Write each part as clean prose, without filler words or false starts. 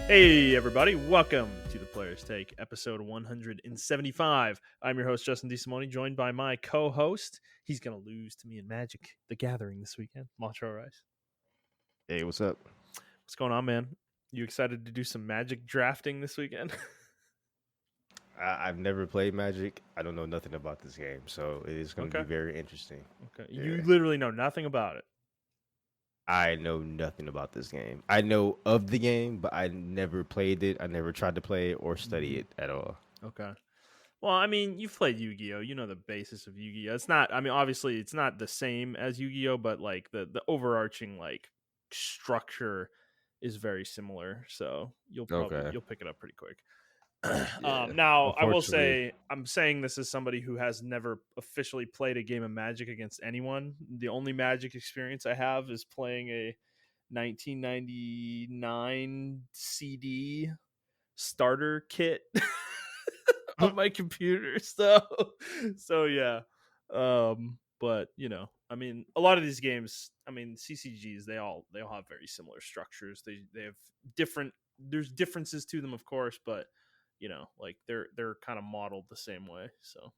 Hey, everybody. Welcome to the Player's Take, episode 175. I'm your host, Justin DeSimone, joined by my co-host. He's going to lose to me in Magic the Gathering this weekend, Montrell Rice. Hey, what's up? What's going on, man? You excited to do some Magic drafting this weekend? I've never played Magic. I don't know nothing about this game, so it is going to Okay. be very interesting. Okay. Yeah. You literally know nothing about it. I know nothing about this game. I know of the game, but I never played it. I never tried to play it or study it at all. Okay. Well, I mean, you've played Yu-Gi-Oh! You know the basis of Yu-Gi-Oh! It's not, I mean, obviously it's not the same as Yu-Gi-Oh! But like the overarching like structure is very similar. So you'll pick it up pretty quick. Yeah. Now, I will Unfortunately, say, I'm saying this as somebody who has never officially played a game of Magic against anyone. The only Magic experience I have is playing a 1999 CD starter kit on my computer. So yeah. But you know, I mean, a lot of these games, I mean, CCGs, they all have very similar structures. They have different. There's differences to them, of course, but you know, like they're kind of modeled the same way, so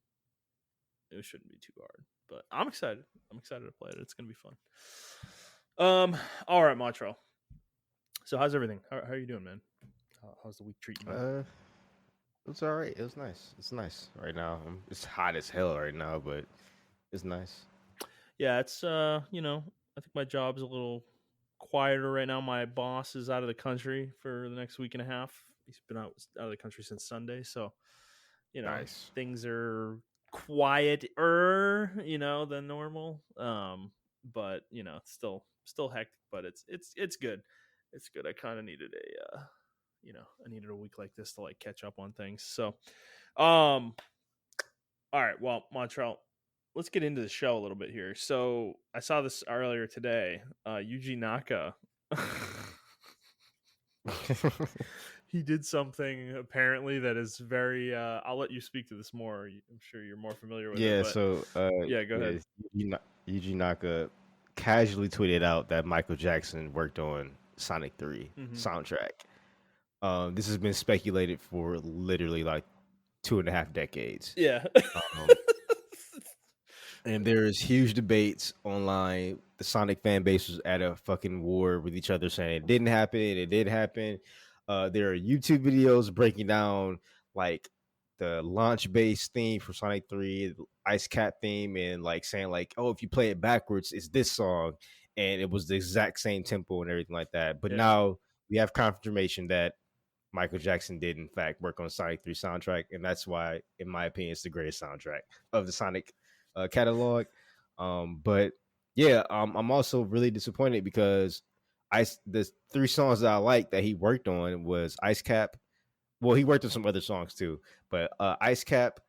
it shouldn't be too hard. But I'm excited. I'm excited to play it. It's gonna be fun. All right, Montrell. So how's everything? How are you doing, man? How's the week treating you? it's all right. It was nice. It's nice right now. It's hot as hell right now, but it's nice. Yeah, it's you know, I think my job's a little quieter right now. My boss is out of the country for the next week and a half. He's been out of the country since Sunday, so you know, Nice. things are quieter, you know, than normal. But you know, it's still hectic, but it's good. It's good. I kind of needed a you know, I needed a week like this to like catch up on things. So, all right, well, Montrell, let's get into the show a little bit here. So, I saw this earlier today. Yuji Naka he did something apparently that is very I'll let you speak to this more. I'm sure you're more familiar with Yeah. it, but So, yeah, go ahead. Yuji Naka casually tweeted out that Michael Jackson worked on Sonic 3 Mm-hmm. soundtrack. This has been speculated for literally like 2.5 decades. Yeah. Um, and there's huge debates online. The Sonic fan base was at a fucking war with each other saying it didn't happen, it did happen. There are YouTube videos breaking down like the launch base theme for Sonic 3, the Ice Cap theme, and like saying like, oh, if you play it backwards, it's this song. And it was the exact same tempo and everything like that. But Yeah. now we have confirmation that Michael Jackson did in fact work on Sonic 3 soundtrack, and that's why, in my opinion, it's the greatest soundtrack of the Sonic catalog. But yeah, I'm also really disappointed because the 3 songs that I like that he worked on was Ice Cap. Well, he worked on some other songs too, but Ice Cap,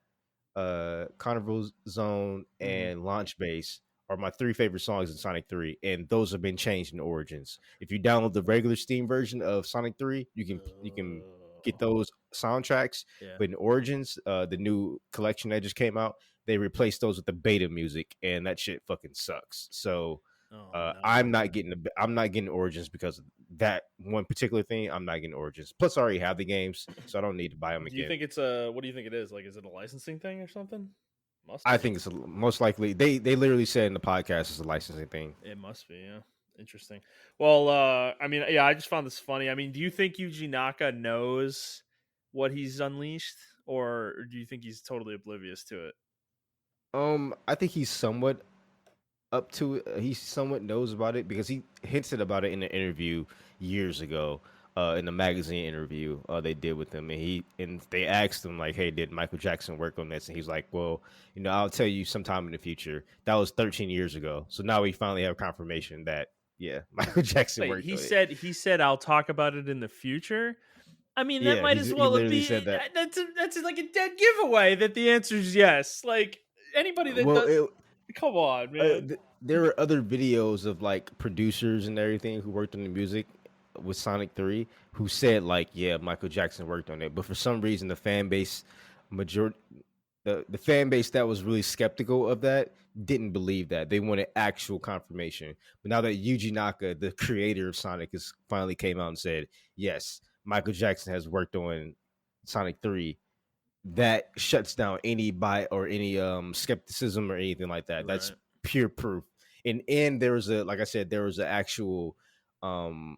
Carnival Zone, and Launch Base are my 3 favorite songs in Sonic 3, and those have been changed in Origins. If you download the regular Steam version of Sonic 3, you can get those soundtracks. Yeah. But in Origins, the new collection that just came out, they replaced those with the beta music, and that shit fucking sucks. So no. I'm not getting Origins because of that one particular thing. I'm not getting Origins. Plus, I already have the games, so I don't need to buy them again. Do you think it's a? What do you think it is? Like, is it a licensing thing or something? I think it's most likely. They literally said in the podcast it's a licensing thing. It must be, yeah. Interesting. Well, I mean, yeah, I just found this funny. I mean, do you think Yuji Naka knows what he's unleashed, or do you think he's totally oblivious to it? I think he's somewhat up to it. He somewhat knows about it because he hinted about it in an interview years ago. In a magazine interview they did with him, and they asked him like, "Hey, did Michael Jackson work on this?" And he's like, "Well, you know, I'll tell you sometime in the future." That was 13 years ago. So now we finally have confirmation that Michael Jackson worked on it. He said, "I'll talk about it in the future." I mean, that Yeah, might as well be. Said that. That's like a dead giveaway that the answer is yes. Like anybody that does, come on, man. There were other videos of like producers and everything who worked on the music with Sonic 3 who said like, yeah, Michael Jackson worked on it, but for some reason the fan base the fan base that was really skeptical of that didn't believe that. They wanted actual confirmation. But now that Yuji Naka, the creator of Sonic, has finally came out and said, yes, Michael Jackson has worked on Sonic 3, that shuts down any bite or any skepticism or anything like that. That's Right. pure proof. And there was a, like I said, there was an actual um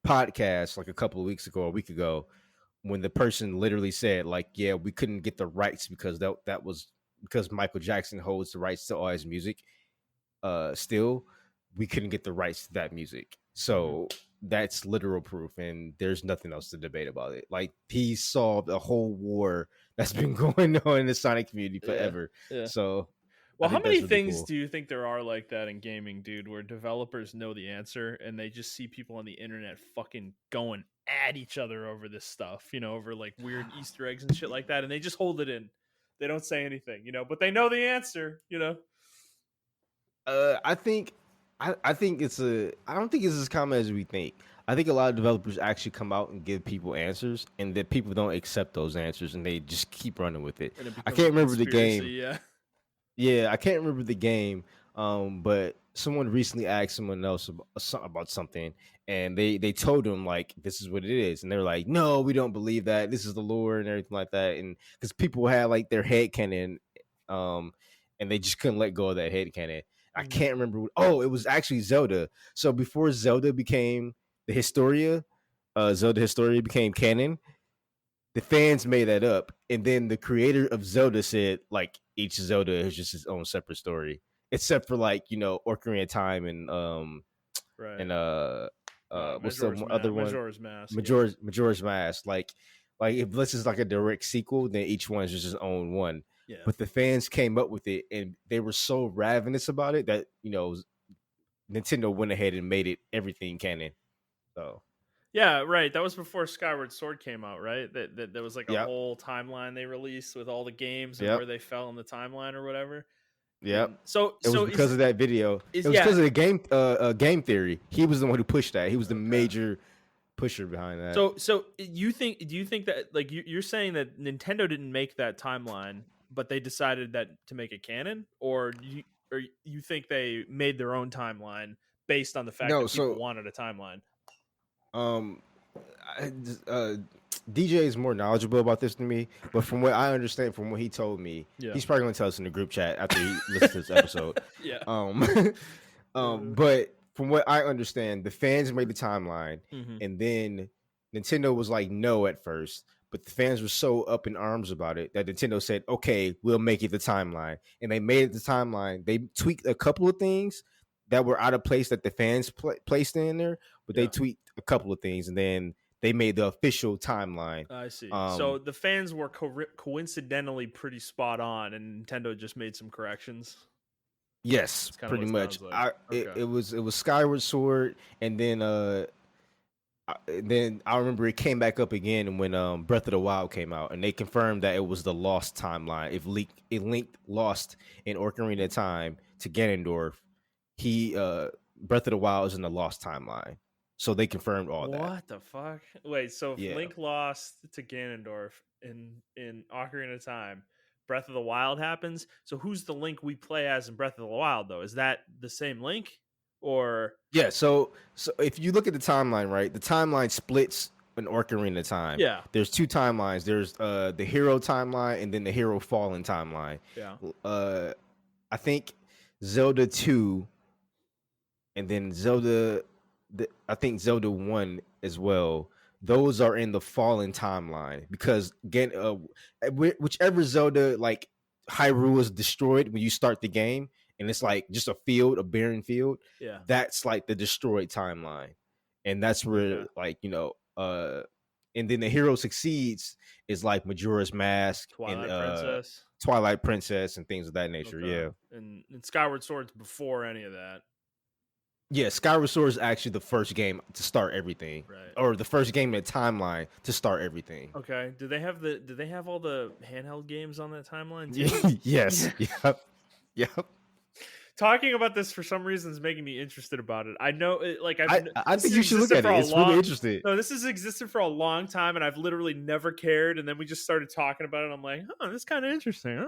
podcast like a couple of weeks ago, a week ago, when the person literally said, like, yeah, we couldn't get the rights because that was because Michael Jackson holds the rights to all his music. Still, we couldn't get the rights to that music. So that's literal proof, and there's nothing else to debate about it. Like, he solved a whole war that's been going on in the Sonic community forever. Yeah. So I Well, how think many that's really things cool. do you think there are like that in gaming, dude, where developers know the answer and they just see people on the internet fucking going at each other over this stuff, over like weird Easter eggs and shit like that, and they just hold it in. They don't say anything, but they know the answer. I think I think I don't think it's as common as we think. I think a lot of developers actually come out and give people answers, and that people don't accept those answers, and they just keep running with it. And it I becomes a can't remember the conspiracy, game. yeah. Yeah, I can't remember the game. But someone recently asked someone else about something, and they told them, like, this is what it is, and they're like, no, we don't believe that. This is the lore and everything like that, and because people had like their head canon, and they just couldn't let go of that head canon. I can't remember. Oh, it was actually Zelda. So before Zelda became the Historia, Zelda Historia became canon. The fans made that up, and then the creator of Zelda said, like, each Zelda is just its own separate story, except for, like, Ocarina of Time Right. and what's the Majora's other one? Majora's Mask. Majora's Mask. Like if this is like a direct sequel, then each one is just its own one. Yeah. But the fans came up with it, and they were so ravenous about it that Nintendo went ahead and made it everything canon. So. Yeah, right. That was before Skyward Sword came out, right? That there was like a Yep. whole timeline they released with all the games and Yep. where they fell in the timeline or whatever. Yep. And so it was because of that video. It was because of the game theory. He was the one who pushed that. He was the major pusher behind that. So do you think that, like, you're saying that Nintendo didn't make that timeline, but they decided that to make it canon, or you think they made their own timeline based on the fact that people wanted a timeline? DJ is more knowledgeable about this than me, but from what I understand, from what he told me, he's probably going to tell us in the group chat after he listens to this episode. Yeah. But from what I understand, the fans made the timeline, and then Nintendo was like, no, at first, but the fans were so up in arms about it that Nintendo said, okay, we'll make it the timeline, and they made it the timeline. They tweaked a couple of things that were out of place that the fans placed in there, but they tweaked a couple of things, and then they made the official timeline. I see. So the fans were coincidentally pretty spot on, and Nintendo just made some corrections. Yes, pretty much. Like. It was Skyward Sword, and then I remember it came back up again when Breath of the Wild came out, and they confirmed that it was the lost timeline. If Link lost in Ocarina of Time to Ganondorf, Breath of the Wild is in the lost timeline. So they confirmed all that. What the fuck? Wait, so if Link lost to Ganondorf in Ocarina of Time, Breath of the Wild happens. So who's the Link we play as in Breath of the Wild, though? Is that the same Link? Or yeah, so if you look at the timeline, right, the timeline splits in Ocarina of Time. Yeah. There's two timelines. There's the hero timeline and then the hero fallen timeline. Yeah. I think Zelda 2 and then I think Zelda 1 as well. Those are in the fallen timeline because again, whichever Zelda, like Hyrule is destroyed when you start the game, and it's like just a field, a barren field. Yeah, that's like the destroyed timeline, and that's where and then the hero succeeds is like Majora's Mask, Twilight Princess, and things of that nature. Okay. Yeah, and Skyward Sword's before any of that. Yeah, Skyward Sword is actually the first game to start everything, right? Or the first game in the timeline to start everything. Okay. Did they have all the handheld games on that timeline too? Yes. Yep. Talking about this for some reason is making me interested about it. I know, I think you should look at it. It's really interesting. No, this has existed for a long time, and I've literally never cared. And then we just started talking about it. I'm like, oh, this is kind of interesting.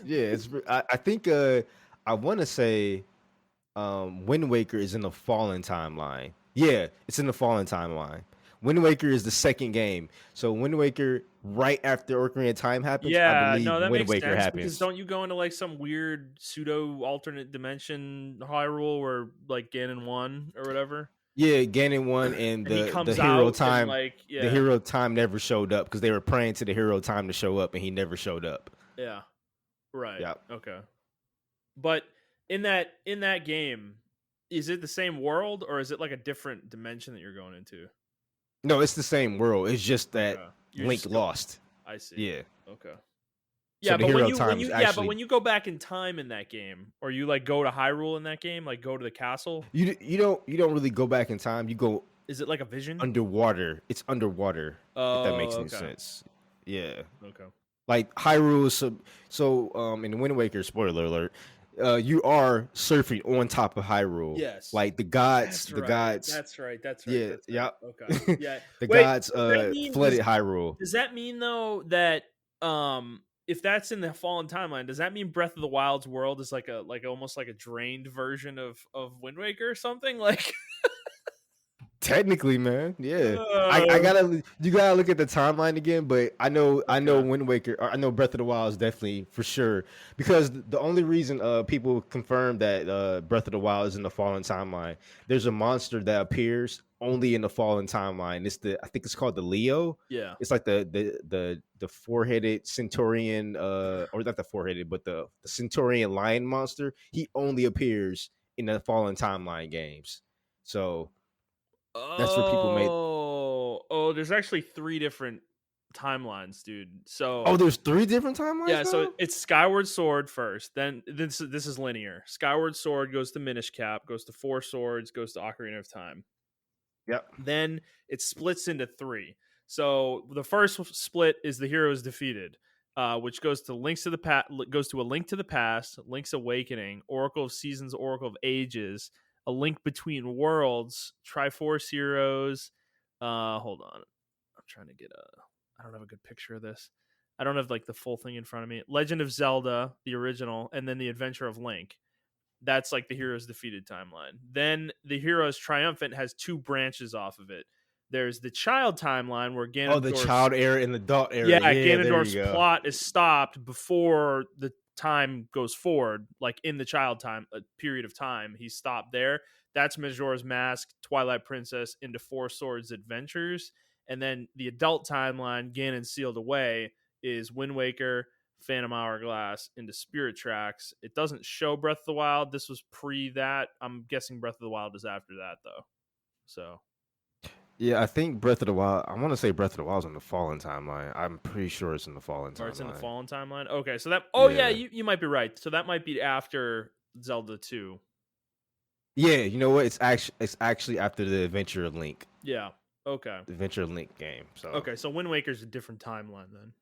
Yeah, I think I want to say. Wind Waker is in the Fallen timeline. Yeah, it's in the Fallen timeline. Wind Waker is the second game. So Wind Waker, right after Ocarina of Time happens, I Yeah, believe no, that Wind makes Waker sense because happens. don't you go into like some weird pseudo alternate dimension Hyrule where like Ganon won or whatever, Yeah, Ganon won, and and he the comes hero out and time, like the yeah, hero time never showed up because they were praying to the hero time to show up, and he never showed up. yeah, right, Yeah. okay. But in that game, is it the same world or is it like a different dimension that you're going into? No, it's the same world. It's just that Okay, you're Link just go. lost. I see. Yeah. Okay. So Yeah, the but when hero you when time is you yeah, but actually when you go back in time in that game, or you like go to Hyrule in that game, like go to the castle, you don't really go back in time. You go is it like a vision? underwater. It's underwater, if that makes Oh, any okay. sense. Yeah. Okay. Like Hyrule is in Wind Waker, spoiler alert, you are surfing on top of Hyrule. Yes. Like the Right. gods, That's right. That's right. yeah, That's right. yeah. Okay. Yeah. The Wait, gods does that mean flooded Hyrule. does that mean though that if that's in the Fallen Timeline, does that mean Breath of the Wild's world is like a like almost like a drained version of Wind Waker or something? Like Technically, man, yeah. I uh, gotta you gotta look at the timeline again, but I know okay. Wind Waker, or I know Breath of the Wild is definitely for sure because the only reason people confirm that Breath of the Wild is in the Fallen timeline, there's a monster that appears only in the Fallen timeline. I think it's called the Leo. Yeah. It's like the four-headed centaurian, or not the four-headed, but the centaurian lion monster. He only appears in the Fallen timeline games. So that's where people made. Oh, there's actually three different timelines, dude. Oh, So there's three different timelines yeah, so now. it's Skyward Sword first, then this is linear. Skyward Sword goes to Minish Cap, goes to Four Swords, goes to Ocarina of Time. Yep. Then it splits into three. So the first split is the hero is defeated, which goes to goes to a Link to the Past, Link's Awakening, Oracle of Seasons, Oracle of Ages, a Link Between Worlds, Triforce Heroes. Hold on, I'm trying to get a. I don't have a good picture of this. I don't have like the full thing in front of me. Legend of Zelda, the original, and then the Adventure of Link. That's like the hero's defeated timeline. Then the hero's triumphant has two branches off of it. There's the child timeline where Oh, the Ganondorf's child era and the adult era. yeah, Yeah, there you Ganondorf's go. plot is stopped before the time goes forward, like in the child time a period of time. He's stopped there. That's Majora's Mask, Twilight Princess, into Four Swords Adventures. And then the adult timeline, Ganon Sealed Away, is Wind Waker, Phantom Hourglass, into Spirit Tracks. It doesn't show Breath of the Wild. This was pre that. I'm guessing Breath of the Wild is after that though. So Yeah, I think Breath of the Wild. I want to say Breath of the Wild's in the Fallen timeline. I'm pretty sure it's in the Fallen or it's in the timeline. Fallen timeline. Okay, so that. Oh yeah, Yeah. you might be right. So that might be after Zelda 2. Yeah, you know what? It's actually after the Adventure of Link, Yeah. Okay. the Adventure of Link game. So Okay. So Wind Waker's a different timeline then.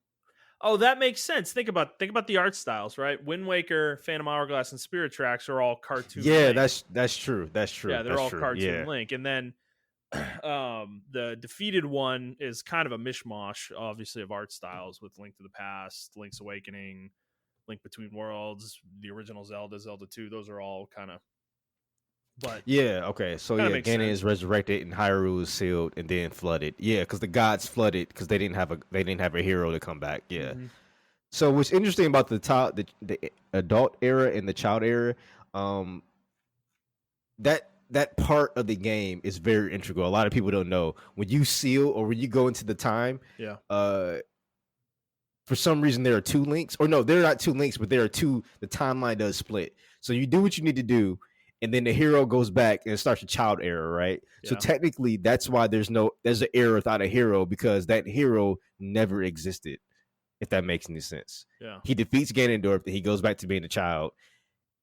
Oh, that makes sense. Think about the art styles, right? Wind Waker, Phantom Hourglass, and Spirit Tracks are all cartoon yeah, Link. that's true. That's true. Yeah, they're That's all true. cartoon Yeah. Link, and then the defeated one is kind of a mishmash, obviously, of art styles with Link to the Past, Link's Awakening, Link Between Worlds, the original Zelda, Zelda 2. Those are all kind of, but Yeah, okay. So kind of yeah, makes Ganon sense. is resurrected and Hyrule is sealed and then flooded. Yeah, because the gods flooded because they didn't have a hero to come back. Yeah. Mm-hmm. So what's interesting about the adult era and the child era, um, that part of the game is very integral. A lot of people don't know when you seal or when you go into the time. Yeah. For some reason there are two links, or no, there are not two links, but there are two. The timeline does split. So you do what you need to do, and then the hero goes back and it starts a child era, right? So Yeah. technically, that's why there's an era without a hero because that hero never existed. If that makes any sense, Yeah. he defeats Ganondorf, and he goes back to being a child,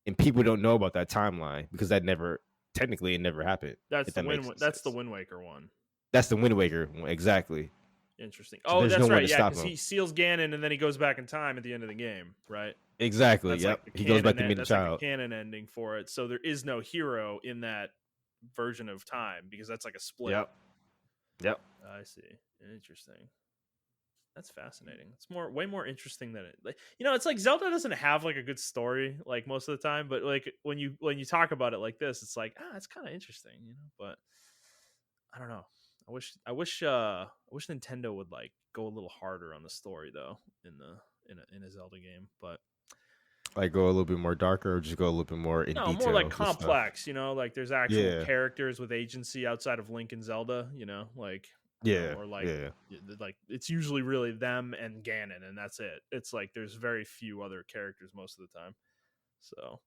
and people don't know about that timeline because that never technically it never happened. That's If the that makes any That's the sense. Wind Waker one. That's the Wind Waker one, exactly. Interesting. So Oh, there's no that's one right. to Yeah, stop because him. he seals Ganon and then he goes back in time at the end of the game, right? Exactly. That's Yep. like the He goes back to canon. being a That's like child. the canon ending for it. So there is no hero in that version of time because that's like a split. Yep. Yep. I see. Interesting. That's fascinating. It's way more interesting than it. Like, it's like Zelda doesn't have like a good story like most of the time, but like when you talk about it like this, it's like it's kind of interesting, But I don't know. I wish Nintendo would like go a little harder on the story though in a Zelda game, but Like go a little bit more darker, or just go a little bit more in no, more like detail with stuff. complex. Like there's actual Yeah, characters with agency outside of Link and Zelda. Like yeah, or yeah. like it's usually really them and Ganon, and that's it. It's like there's very few other characters most of the time. So,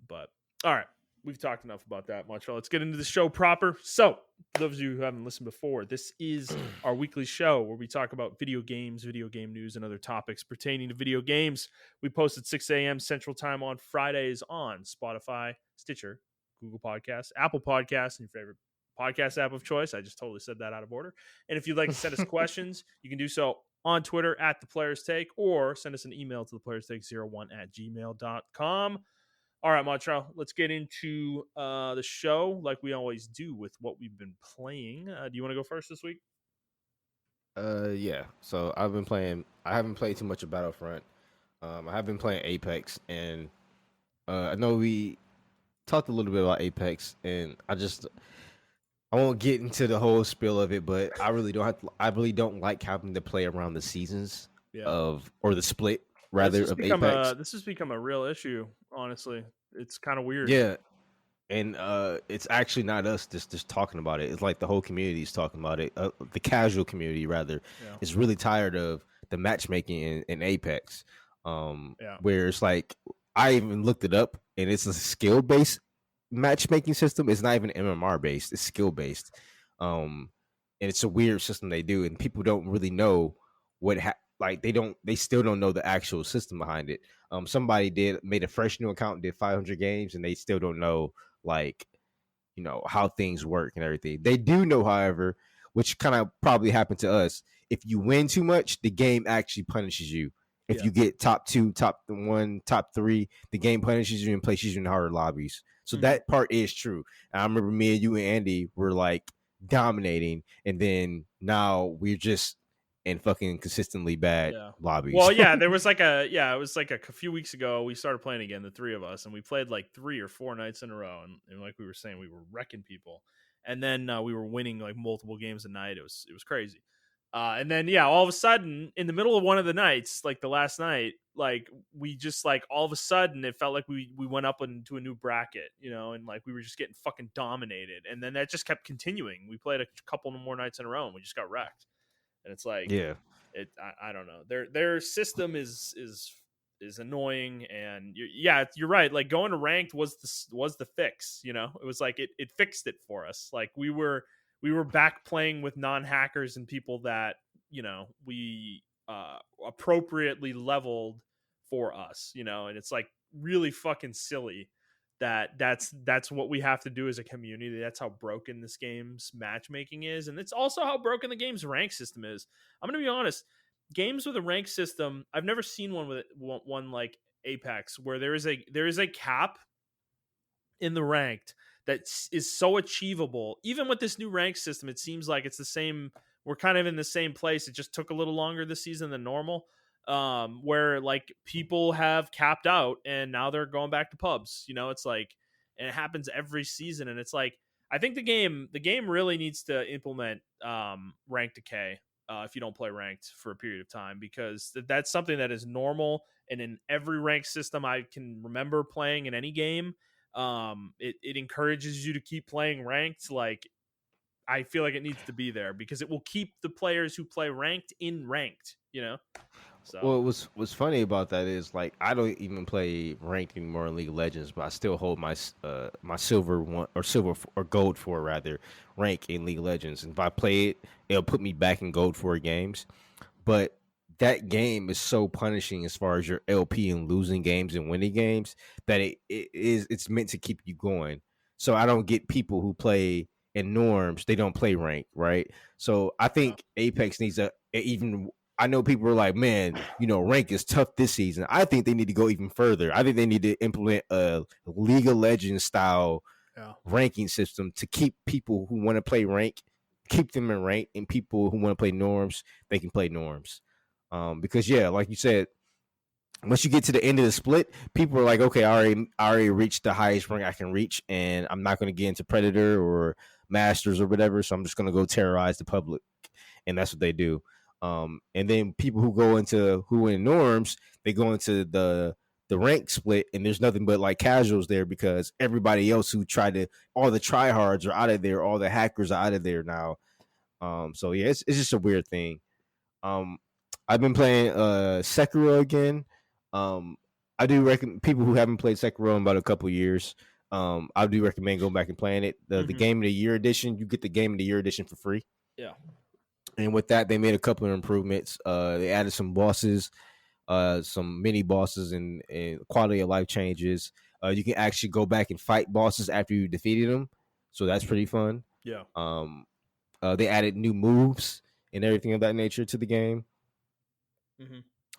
but all right, we've talked enough about that, Montrell. Let's get into the show proper. So, for those of you who haven't listened before, this is our weekly show where we talk about video games, video game news, and other topics pertaining to video games. We post at 6 a.m. Central Time on Fridays on Spotify, Stitcher, Google Podcasts, Apple Podcasts, and your favorite podcast app of choice. I just totally said that out of order. And if you'd like to send us questions, you can do so on Twitter at The Players Take, or send us an email to theplayerstake01@gmail.com. All right, Montrell, let's get into the show like we always do with what we've been playing. Do you want to go first this week? Yeah. So I've been playing. I haven't played too much of Battlefront. I have been playing Apex, and I know we talked a little bit about Apex, and I won't get into the whole spiel of it, but I really don't have to, I really don't like having to play around the seasons or the split rather of Apex. This has become a real issue, honestly. It's kind of weird. Yeah. And it's actually not us just talking about it. It's like the whole community is talking about it. The casual community, rather, is really tired of the matchmaking in Apex. Where it's like, I even looked it up, and it's a skill based matchmaking system. It's not even MMR based. It's skill based. And it's a weird system they do, and people don't really know they still don't know the actual system behind it. Somebody made a fresh new account, did 500 games, and they still don't know how things work and everything. They do know, however, which kind of probably happened to us. If you win too much, the game actually punishes you. If you get top 2, top 1, top 3, the game punishes you and places you in harder lobbies. So that part is true. And I remember me and you and Andy were like dominating, and then now we're just in fucking consistently bad lobbies. Well, yeah, it was like a few weeks ago we started playing again, the three of us, and we played like 3 or 4 nights in a row, and like we were saying, we were wrecking people, and then we were winning like multiple games a night. It was crazy. And then all of a sudden, in the middle of one of the nights, like the last night, like we just like all of a sudden it felt like we went up into a new bracket, and like we were just getting fucking dominated, and then that just kept continuing. We played a couple more nights in a row, and we just got wrecked. And it's like, I don't know. Their system is annoying, and you're right. Like going to ranked was the fix. It was like it fixed it for us. Like we were back playing with non-hackers and people that we appropriately leveled for us. And it's like really fucking silly that's what we have to do as a community. That's how broken this game's matchmaking is, and it's also how broken the game's rank system is. I'm gonna be honest, games with a rank system, I've never seen one like Apex where there is a cap in the ranked that is so achievable. Even with this new rank system, it seems like it's the same. We're kind of in the same place. It just took a little longer this season than normal. Where like people have capped out and now they're going back to pubs. It's like, and it happens every season. And it's like, I think the game really needs to implement rank decay if you don't play ranked for a period of time, because that's something that is normal. And in every ranked system I can remember playing in any game, it encourages you to keep playing ranked. Like, I feel like it needs to be there because it will keep the players who play ranked in ranked, So. Well, what's funny about that is, like, I don't even play ranked anymore in League of Legends, but I still hold my silver or gold 4 rather rank in League of Legends. And if I play it, it'll put me back in gold 4 games. But that game is so punishing as far as your LP and losing games and winning games that it's meant to keep you going. So I don't get people who play in norms, they don't play rank, right? So I think Apex needs I know people are like, man, rank is tough this season. I think they need to go even further. I think they need to implement a League of Legends style ranking system to keep people who want to play rank, keep them in rank, and people who want to play norms, they can play norms. Because like you said, once you get to the end of the split, people are like, okay, I already reached the highest rank I can reach, and I'm not going to get into Predator or masters or whatever. So I'm just gonna go terrorize the public, and that's what they do. And then people who in norms, they go into the rank split, and there's nothing but like casuals there because everybody else who tried to, all the tryhards are out of there, all the hackers are out of there now. So yeah, it's just a weird thing. Um, I've been playing Sekiro again. I do recommend people who haven't played Sekiro in about a couple years. I do recommend going back and playing it. The Game of the Year edition, you get the Game of the Year edition for free. Yeah. And with that, they made a couple of improvements. They added some bosses, some mini bosses, and quality of life changes. You can actually go back and fight bosses after you defeated them, so that's pretty fun. Yeah. They added new moves and everything of that nature to the game.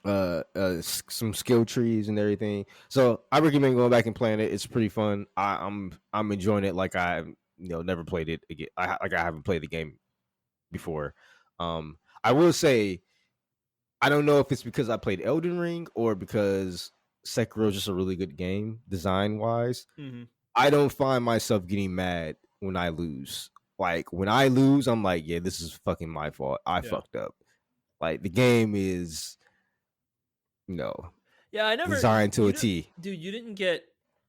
Some skill trees and everything. So I recommend going back and playing it. It's pretty fun. I'm enjoying it like I never played it again. I haven't played the game before. I will say, I don't know if it's because I played Elden Ring or because Sekiro is just a really good game design wise. I don't find myself getting mad when I lose. Like when I lose, I'm like, yeah, this is fucking my fault. I fucked up. Like the game is, I never designed to a T. Dude, you didn't get.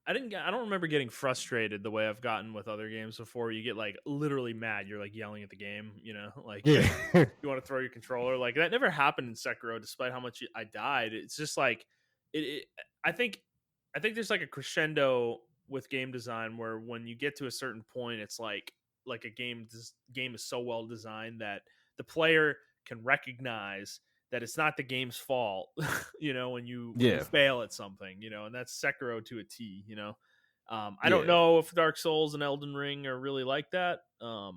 I don't remember getting frustrated the way I've gotten with other games before. You get like literally mad. You're like yelling at the game, like you want to throw your controller. Like that never happened in Sekiro, despite how much I died. It's just like I think there's like a crescendo with game design where when you get to a certain point, it's like a game is so well designed that the player can recognize that it's not the game's fault, when you fail at something, and that's Sekiro to a T, I don't know if Dark Souls and Elden Ring are really like that. So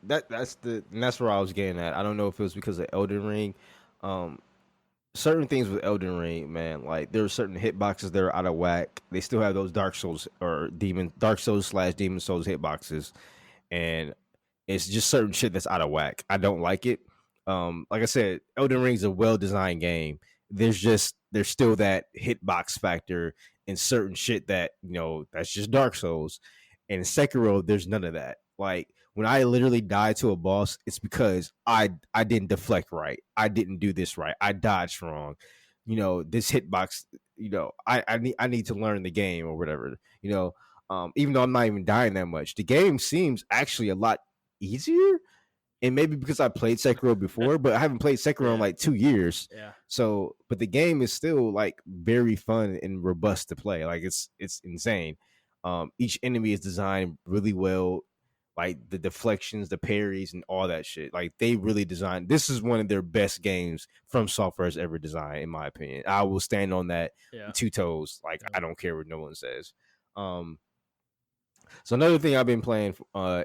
that's where I was getting at. I don't know if it was because of Elden Ring. Certain things with Elden Ring, man, like there are certain hitboxes that are out of whack. They still have those Dark Souls / Demon Souls hitboxes, and it's just certain shit that's out of whack. I don't like it. Like I said, Elden Ring is a well-designed game. There's still that hitbox factor in certain shit that, that's just Dark Souls. And in Sekiro, there's none of that. Like when I literally die to a boss, it's because I didn't deflect right. I didn't do this right. I dodged wrong. This hitbox, I need to learn the game or whatever. Even though I'm not even dying that much, the game seems actually a lot easier. And maybe because I played Sekiro before, but I haven't played Sekiro in like 2 years. Yeah. So, but the game is still like very fun and robust to play. Like it's insane. Each enemy is designed really well, like the deflections, the parries, and all that shit. Like they really designed. This is one of their best games From Software has ever designed, in my opinion. I will stand on that 2 toes. Like I don't care what no one says. So another thing I've been playing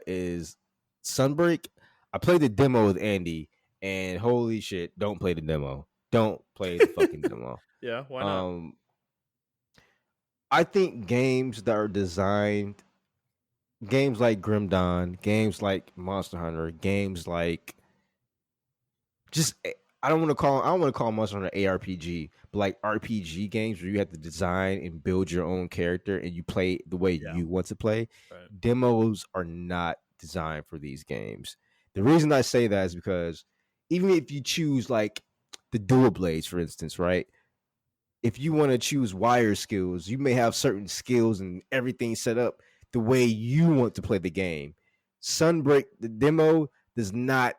is Sunbreak. I played the demo with Andy, and holy shit, don't play the demo. Don't play the fucking demo. Yeah, why not? I think games that are designed, games like Grim Dawn, games like Monster Hunter, games like I don't want to call Monster Hunter ARPG, but like RPG games where you have to design and build your own character and you play the way you want to play. Right. Demos are not designed for these games. The reason I say that is because even if you choose like the dual blades, for instance, right? If you want to choose wire skills, you may have certain skills and everything set up the way you want to play the game. Sunbreak, the demo is not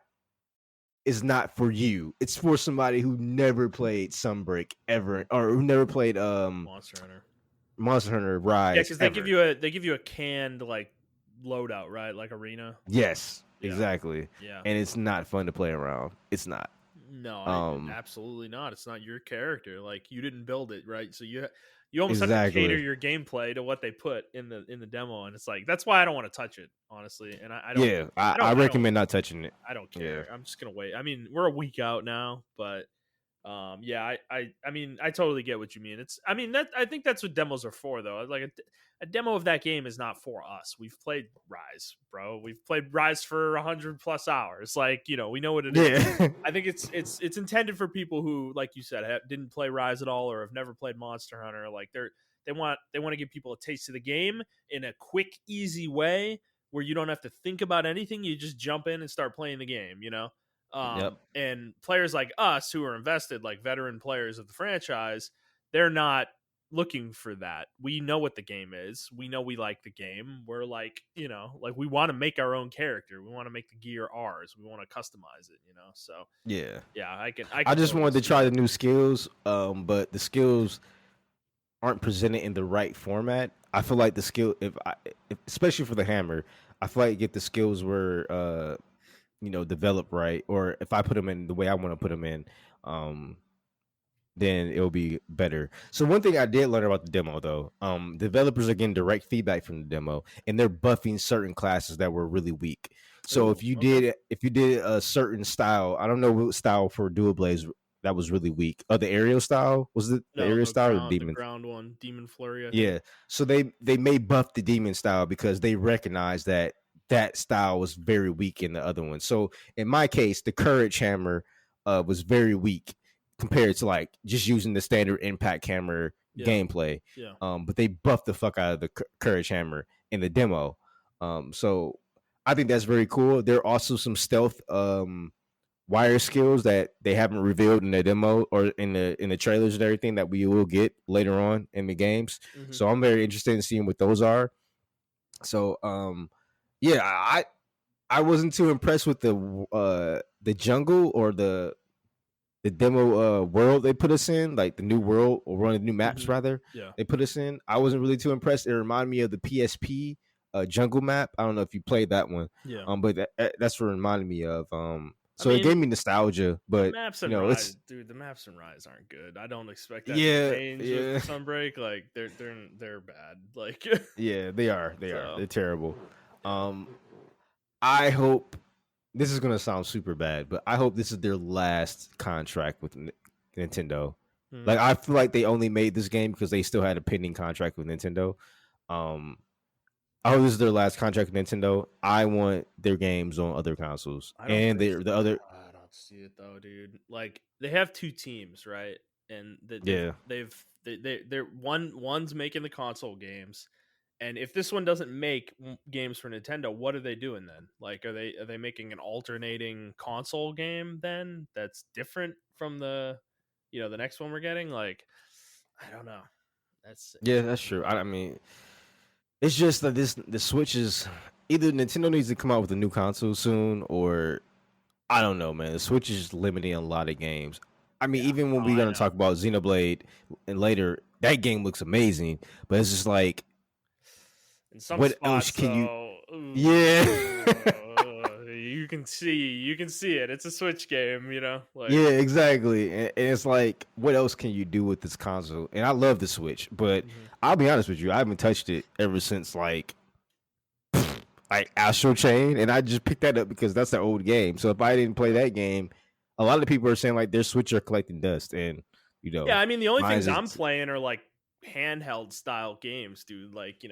for you. It's for somebody who never played Sunbreak ever, or who never played Monster Hunter Rise. Yeah, because they give you a canned like loadout, right? Like arena. Yes. Exactly. Yeah. And it's not fun to play around. It's not. No, absolutely not. It's not your character. Like you didn't build it, right? So you almost have to cater your gameplay to what they put in the demo, and it's like that's why I don't want to touch it, honestly. And I don't. Yeah, I recommend not touching it. I don't care. Yeah. I'm just gonna wait. I mean, we're a week out now, but I mean, I totally get what you mean. I think that's what demos are for, though. Like a demo of that game is not for us. We've played Rise, bro. We've played Rise for 100+ hours. Like, we know what it is. I think it's intended for people who, like you said, didn't play Rise at all or have never played Monster Hunter. Like they're They want to give people a taste of the game in a quick, easy way where you don't have to think about anything. You just jump in and start playing the game, Yep. And players like us who are invested, like veteran players of the franchise, they're not looking for that. We know what the game is. We know we like the game. We're like, like we want to make our own character. We want to make the gear ours. We want to customize it, So Yeah. yeah, I can I just totally wanted to see try that. the new skills, but the skills aren't presented in the right format. I feel like the skill, especially for the hammer, I feel like if the skills were, developed right, or if I put them in the way I want to put them in, then it'll be better. So one thing I did learn about the demo, though, developers are getting direct feedback from the demo, and they're buffing certain classes that were really weak. So Ooh, okay. if you did a certain style, I don't know what style for Dual Blaze that was really weak. The aerial style, was it the No, aerial style or the demon? ground one, Demon Flurry, I think. Yeah. So they may buff the demon style because they recognize that style was very weak in the other one. So in my case, the courage hammer was very weak compared to like just using the standard impact hammer gameplay. Yeah. But they buffed the fuck out of the courage hammer in the demo. So I think that's very cool. There are also some stealth wire skills that they haven't revealed in the demo or in the trailers and everything that we will get later on in the games. Mm-hmm. So I'm very interested in seeing what those are. So yeah, I wasn't too impressed with the jungle or the demo world they put us in, like the new world or one of the new maps rather. Yeah. They put us in. I wasn't really too impressed. It reminded me of the PSP jungle map. I don't know if you played that one. Yeah. But that's what it reminded me of. So I mean, it gave me nostalgia, but maps and Rise, dude, the maps and Rise aren't good. I don't expect that to change with Sunbreak. Like they're bad. Like yeah, they are. They're terrible. I hope this is gonna sound super bad, but I hope this is their last contract with Nintendo. Like I feel like they only made this game because they still had a pending contract with Nintendo. I hope this is their last contract with Nintendo. I want their games on other consoles, and the other. I don't see it though, dude. Like they have two teams, right? And they're one's making the console games, and if this one doesn't make games for Nintendo, what are they doing then? Like, are they making an alternating console game then that's different from the the next one we're getting? Like, I don't know. That's true. I mean, it's just that the Switch is either Nintendo needs to come out with a new console soon, or I don't know, man. The Switch is limiting a lot of games. I mean, even when we're gonna talk about Xenoblade and later, that game looks amazing, but it's just like, in some what spots, else can you? Ooh, Yeah, you can see it. It's a Switch game, Like, yeah, exactly. And it's like, what else can you do with this console? And I love the Switch, but I'll be honest with you, I haven't touched it ever since like Astral Chain, and I just picked that up because that's an old game. So if I didn't play that game, a lot of people are saying like their Switch are collecting dust, and yeah, I mean the only things I'm playing are like handheld style games, dude. Like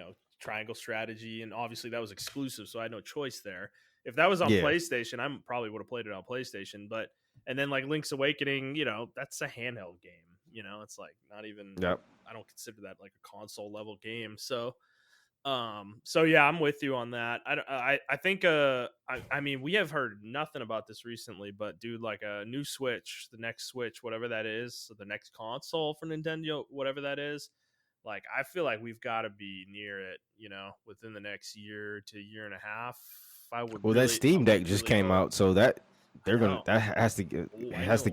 Triangle Strategy, and obviously that was exclusive, so I had no choice there. If that was on PlayStation, I probably would have played it on PlayStation. But and then like Link's Awakening, that's a handheld game. It's like not even. Yep. I don't consider that like a console level game. So yeah, I'm with you on that. I think I mean we have heard nothing about this recently, but dude, like a new Switch, the next Switch, whatever that is, so the next console for Nintendo, whatever that is, like I feel like we've got to be near it, within the next year to year and a half. That Steam Deck just came out, so that has to give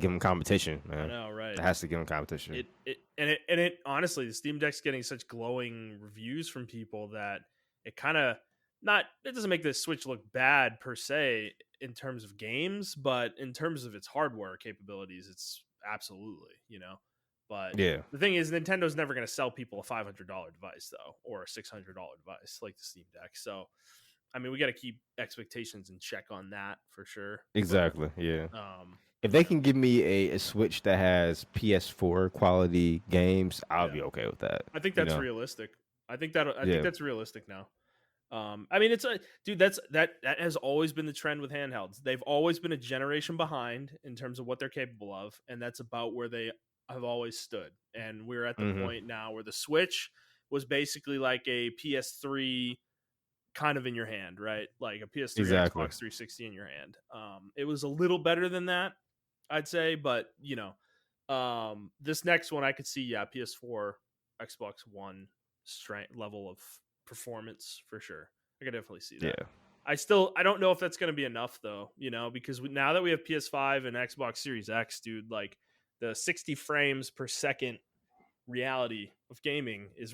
them competition, man. I know, right? It has to give them competition. It honestly, the Steam Deck's getting such glowing reviews from people that it kind of it doesn't make the Switch look bad per se in terms of games, but in terms of its hardware capabilities, it's absolutely, But the thing is, Nintendo's never going to sell people a $500 device though, or a $600 device like the Steam Deck. So I mean, we got to keep expectations in check on that for sure. Exactly. But, yeah. If they can give me a Switch that has PS4 quality games, I'll be okay with that. I think that's realistic. I think that's realistic now. I mean, it's that has always been the trend with handhelds. They've always been a generation behind in terms of what they're capable of, and that's about where they have always stood. And we're at the point now where the Switch was basically like a PS3 kind of in your hand, right? Like a PS3 or Exactly. Xbox 360 in your hand. It was a little better than that, I'd say, but this next one I could see, yeah, PS4, Xbox One strength level of performance for sure. I could definitely see that. Yeah. I don't know if that's going to be enough though, because now that we have PS5 and Xbox Series X, dude, like the 60 frames per second reality of gaming is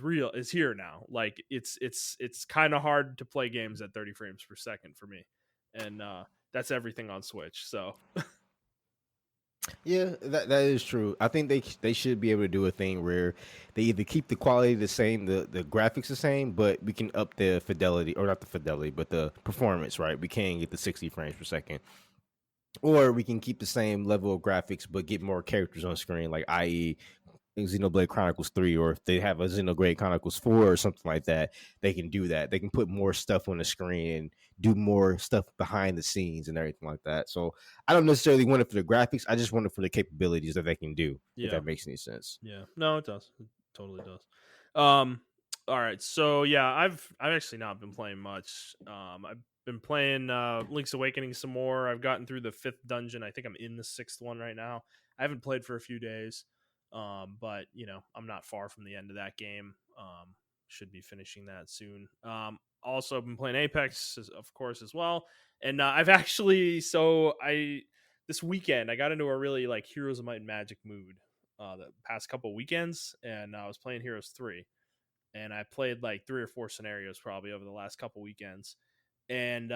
here now. Like it's kind of hard to play games at 30 frames per second for me, and that's everything on Switch. So Yeah, that is true. I think they should be able to do a thing where they either keep the quality the same, the graphics the same, but we can up the fidelity, or not the fidelity, but the performance, right? We can get the 60 frames per second. Or we can keep the same level of graphics but get more characters on screen, like i.e. Xenoblade Chronicles 3, or if they have a Xenoblade Chronicles 4 or something like that, they can do that. They can put more stuff on the screen and do more stuff behind the scenes and everything like that. So I don't necessarily want it for the graphics. I just want it for the capabilities that they can do, if yeah, that makes any sense. yeah, no, it does. It totally does. Um, all right, so yeah, I've actually not been playing much. I've been playing Link's Awakening some more. I've gotten through the 5th dungeon. I think I'm in the 6th one right now. I haven't played for a few days. But I'm not far from the end of that game. Should be finishing that soon. Also been playing Apex, of course, as well. And I've actually, this weekend I got into a really like Heroes of Might and Magic mood. The past couple weekends, and I was playing Heroes 3, and I played like 3 or 4 scenarios probably over the last couple weekends, and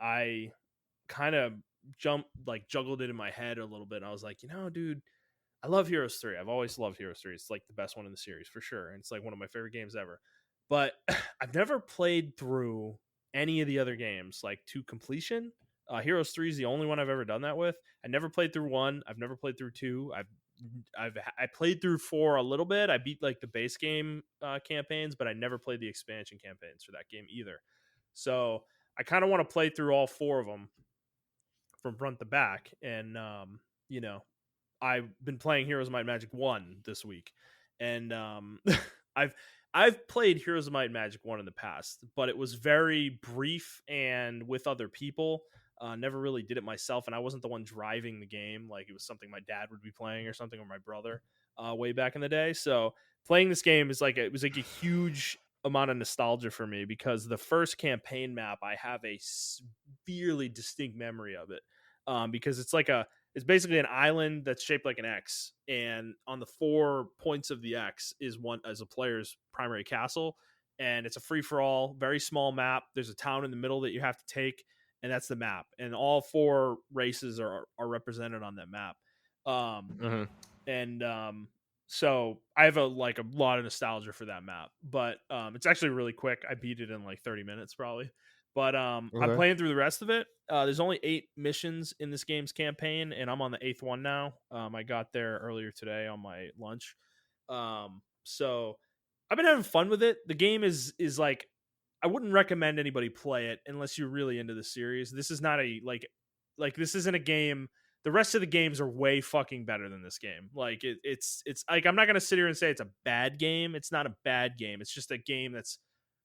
I kind of juggled it in my head a little bit. And I was like, dude, I love Heroes 3. I've always loved Heroes 3. It's like the best one in the series for sure. And it's like one of my favorite games ever. But I've never played through any of the other games like to completion. Heroes 3 is the only one I've ever done that with. I never played through 1. I've never played through 2. I played through 4 a little bit. I beat like the base game campaigns, but I never played the expansion campaigns for that game either. So I kind of want to play through all 4 of them from front to back. And you know, I've been playing Heroes of Might and Magic 1 this week, and I've I've played Heroes of Might and Magic 1 in the past, but it was very brief and with other people. Never really did it myself, and I wasn't the one driving the game. Like it was something my dad would be playing or something, or my brother way back in the day. So playing this game is it was like a huge amount of nostalgia for me, because the first campaign map I have a severely distinct memory of it, because it's basically an island that's shaped like an X, and on the 4 points of the X is one as a player's primary castle, and it's a free for all, very small map. There's a town in the middle that you have to take, and that's the map. And all 4 races are represented on that map. Mm-hmm. And so I have a lot of nostalgia for that map, but it's actually really quick. I beat it in like 30 minutes probably. But I'm Okay. playing through the rest of it. There's only 8 missions in this game's campaign, and I'm on the 8th one now. I got there earlier today on my lunch. So I've been having fun with it. The game is like, I wouldn't recommend anybody play it unless you're really into the series. This is not a like this isn't a game. The rest of the games are way fucking better than this game. Like it's like, I'm not gonna sit here and say it's a bad game. It's not a bad game. It's just a game that's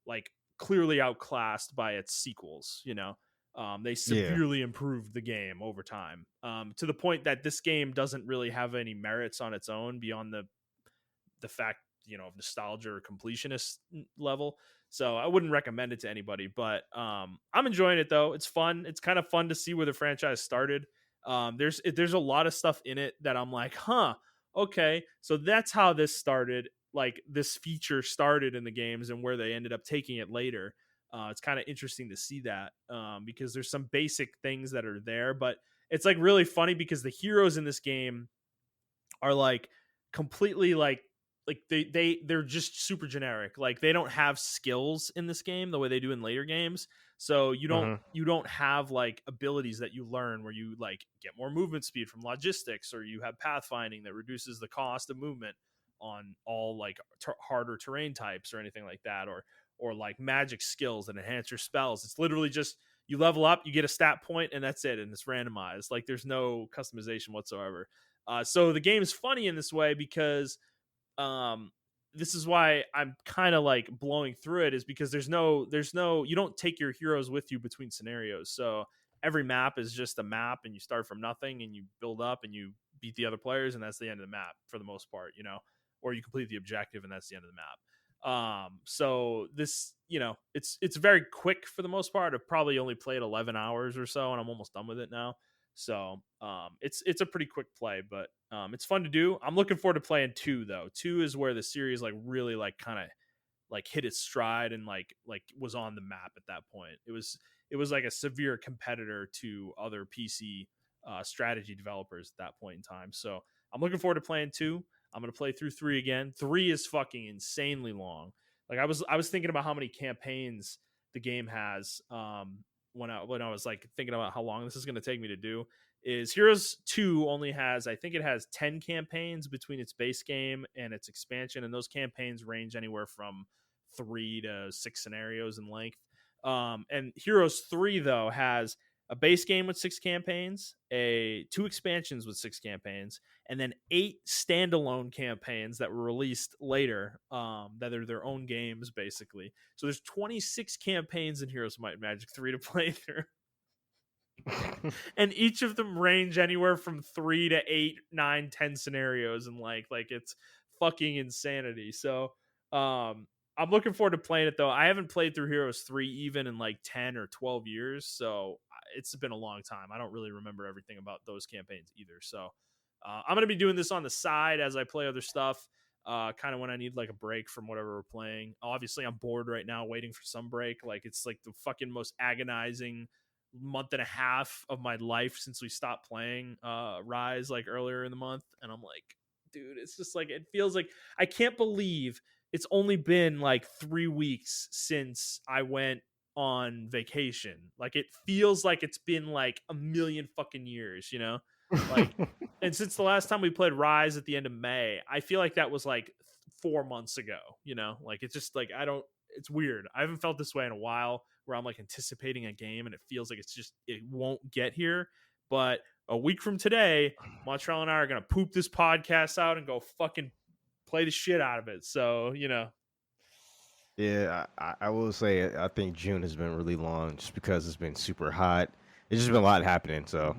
like clearly outclassed by its sequels. They Yeah. severely improved the game over time, to the point that this game doesn't really have any merits on its own beyond the fact, of nostalgia or completionist level. So I wouldn't recommend it to anybody, but I'm enjoying it though. It's fun. It's kind of fun to see where the franchise started. There's a lot of stuff in it that I'm like, huh, okay, so that's how this started. Like this feature started in the games and where they ended up taking it later. It's kind of interesting to see that, because there's some basic things that are there, but it's like really funny because the heroes in this game are like completely they're just super generic. Like they don't have skills in this game the way they do in later games. So Mm-hmm. you don't have like abilities that you learn where you like get more movement speed from logistics, or you have pathfinding that reduces the cost of movement on all like harder terrain types or anything like that, or like magic skills that enhance your spells. It's literally just you level up, you get a stat point, and that's it, and it's randomized. Like there's no customization whatsoever. So the game is funny in this way because um, this is why I'm kind of like blowing through it, is because there's no you don't take your heroes with you between scenarios. So every map is just a map, and you start from nothing and you build up and you beat the other players, and that's the end of the map for the most part, or you complete the objective and that's the end of the map. So this, it's very quick for the most part. I've probably only played 11 hours or so, and I'm almost done with it now. So it's a pretty quick play, but it's fun to do. I'm looking forward to playing 2 though. 2 is where the series like really like kind of like hit its stride and like was on the map at that point. It was like a severe competitor to other PC strategy developers at that point in time. So I'm looking forward to playing 2. I'm gonna play through 3 again. 3 is fucking insanely long. Like I was thinking about how many campaigns the game has when I was like thinking about how long this is gonna take me to do. Is Heroes 2 only has, I think it has 10 campaigns between its base game and its expansion, and those campaigns range anywhere from 3 to 6 scenarios in length. And Heroes 3 though has a base game with 6 campaigns, 2 expansions with 6 campaigns, and then 8 standalone campaigns that were released later, that are their own games basically. So there's 26 campaigns in Heroes of Might and Magic 3 to play through. And each of them range anywhere from 3 to 8, 9, 10 scenarios, and like it's fucking insanity. So I'm looking forward to playing it though. I haven't played through Heroes 3 even in like 10 or 12 years, so it's been a long time. I don't really remember everything about those campaigns either. So I'm going to be doing this on the side as I play other stuff, kind of when I need like a break from whatever we're playing. Obviously, I'm bored right now waiting for some break. Like it's like the fucking most agonizing month and a half of my life since we stopped playing Rise like earlier in the month, and I'm like, dude, it's just like it feels like I can't believe it's only been like 3 weeks since I went on vacation. Like it feels like it's been like a million fucking years, like. And since the last time we played Rise at the end of May, I feel like that was like 4 months ago, like it's just like it's weird. I haven't felt this way in a while, where I'm like anticipating a game and it feels like it won't get here. But a week from today, Montrell and I are going to poop this podcast out and go fucking play the shit out of it. So, Yeah, I will say I think June has been really long just because it's been super hot. It's just been a lot happening. So,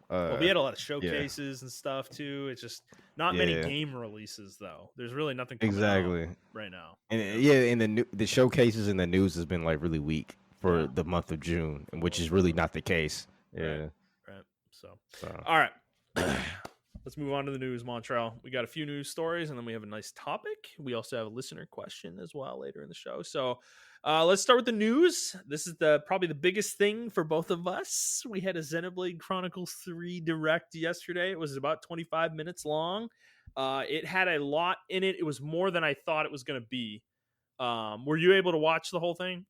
well, we had a lot of yeah, showcases and stuff too. It's just not many yeah, game releases though. There's really nothing coming out exactly. right now. And yeah, and the showcases and the news has been like really weak for the month of June, which is really not the case. Yeah. Right. So, So all right. Let's move on to the news, Montrell. We got a few news stories, and then we have a nice topic. We also have a listener question as well later in the show. So let's start with the news. This is probably the biggest thing for both of us. We had a Xenoblade Chronicles 3 Direct yesterday. It was about 25 minutes long. It had a lot in it. It was more than I thought it was going to be. Were you able to watch the whole thing?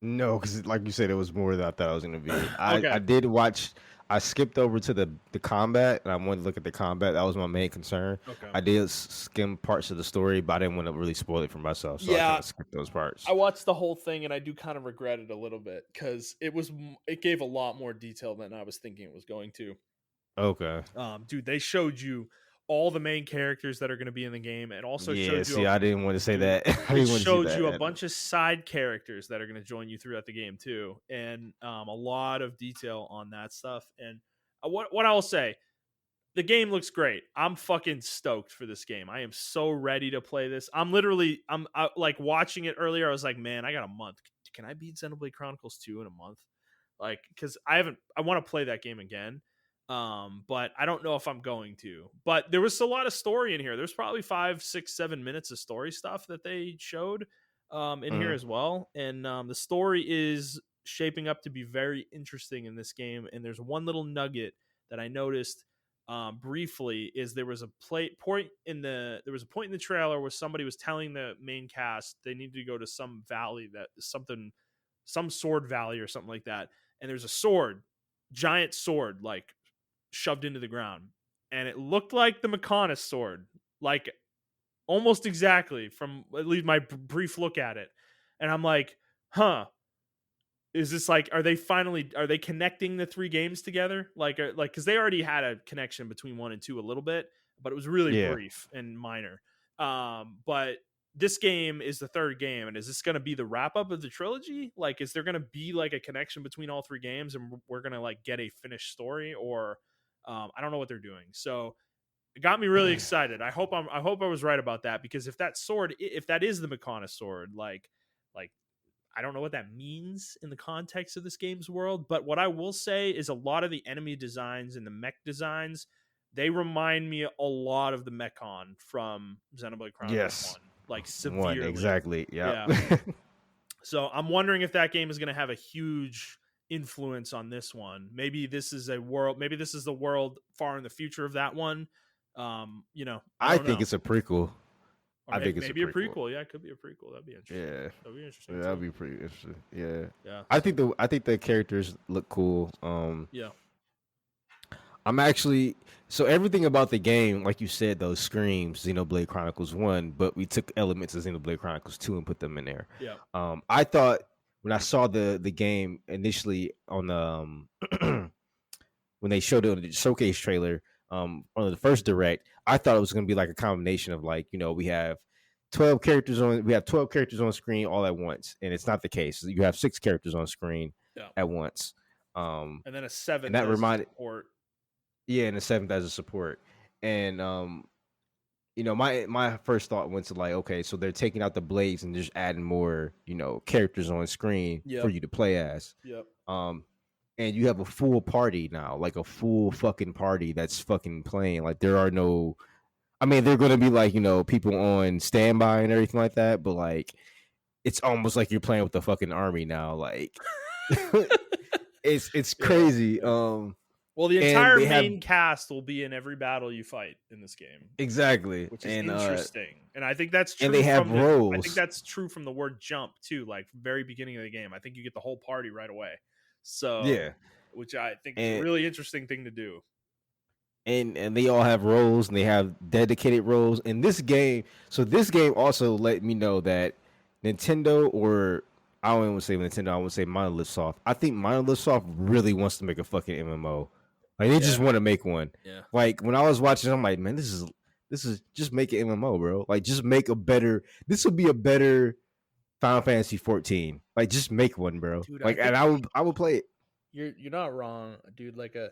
no, because like you said, it was more than I thought it was going to be. Okay. I did watch. I skipped over to the combat, and I wanted to look at the combat. That was my main concern. Okay. I did skim parts of the story, but I didn't want to really spoil it for myself, so I kind of skipped those parts. I watched the whole thing, and I do kind of regret it a little bit because it gave a lot more detail than I was thinking it was going to. Okay. Dude, they showed you all the main characters that are going to be in the game, and also showed you. I didn't want to say that. It showed you a bunch of side characters that are going to join you throughout the game too, and a lot of detail on that stuff. And what I will say, the game looks great. I'm fucking stoked for this game. I am so ready to play this. I'm like watching it earlier. I was like, man, I got a month. Can I beat Xenoblade Chronicles 2 in a month? Like, because I want to play that game again. But I don't know if I'm going to. But there was a lot of story in here. There's probably 5, 6, 7 minutes of story stuff that they showed in here as well. And the story is shaping up to be very interesting in this game. And there's one little nugget that I noticed briefly is there was a point in the trailer where somebody was telling the main cast they needed to go to some valley, some sword valley or something like that, and there's a giant sword like shoved into the ground, and it looked like the Mechonis sword, like almost exactly, from at least my brief look at it. And I'm like, is this like, are they connecting the 3 games together? Like, because they already had a connection between 1 and 2 a little bit, but it was really brief and minor. But this game is the third game, and is this going to be the wrap up of the trilogy? Like, is there going to be like a connection between all three games, and we're going to like get a finished story, or I don't know what they're doing. So it got me really excited. I hope I was right about that, because if that sword, if that is the Makana sword, like I don't know what that means in the context of this game's world. But what I will say is a lot of the enemy designs and the mech designs, they remind me a lot of the Mechon from Xenoblade Chronicles Yes. 1, like One, severely. exactly. Yeah. Yeah. So I'm wondering if that game is going to have a huge influence on this one. Maybe this is the world far in the future of that one. I I don't think know. it's a prequel. Or I think it's a maybe a prequel. prequel. Yeah, it could be a prequel. That'd be interesting. Yeah. That'd be interesting That'd too. be pretty interesting. Yeah. Yeah. I think the characters look cool. Yeah. I'm actually so everything about the game, like you said, those screams, Xenoblade Chronicles 1, but we took elements of Xenoblade Chronicles 2 and put them in there. Yeah. I thought when I saw the game initially on when they showed it on the showcase trailer, on the first direct, I thought it was gonna be like a combination of like, we have 12 characters on screen all at once, and it's not the case. You have 6 characters on screen Yeah. at once. And then a And seventh that as reminded support. Yeah, and the 7th as a support. And my first thought went to like, okay, so they're taking out the blades and just adding more, characters on screen for Yep. you to play as. Yep. And you have a full party now, like a full fucking party that's fucking playing. Like there are no, I mean, they're gonna be like, people on standby and everything like that, but like it's almost like you're playing with the fucking army now. Like it's Yeah, crazy. yeah. Well, the And entire they have main cast will be in every battle you fight in this game, exactly, which is interesting. And I think that's and true they have I think roles. that's true from the word jump too, like very beginning of the game. I think you get the whole party right away. So, Yeah, which I think is a and really interesting thing to do. and they all have roles and they have dedicated roles in this game. So this game also let me know that Nintendo, or I don't even say Nintendo, I would say Monolith Soft. I think Monolith Soft really wants to make a fucking MMO. Like they just Yeah. want to make one. Yeah. Like when I was watching, I'm like, man, this is just make an MMO, bro. Like just make a better. This would be a better Final Fantasy 14. Like just make one, bro. Dude, Like, and I would play it. you're not wrong, dude. Like a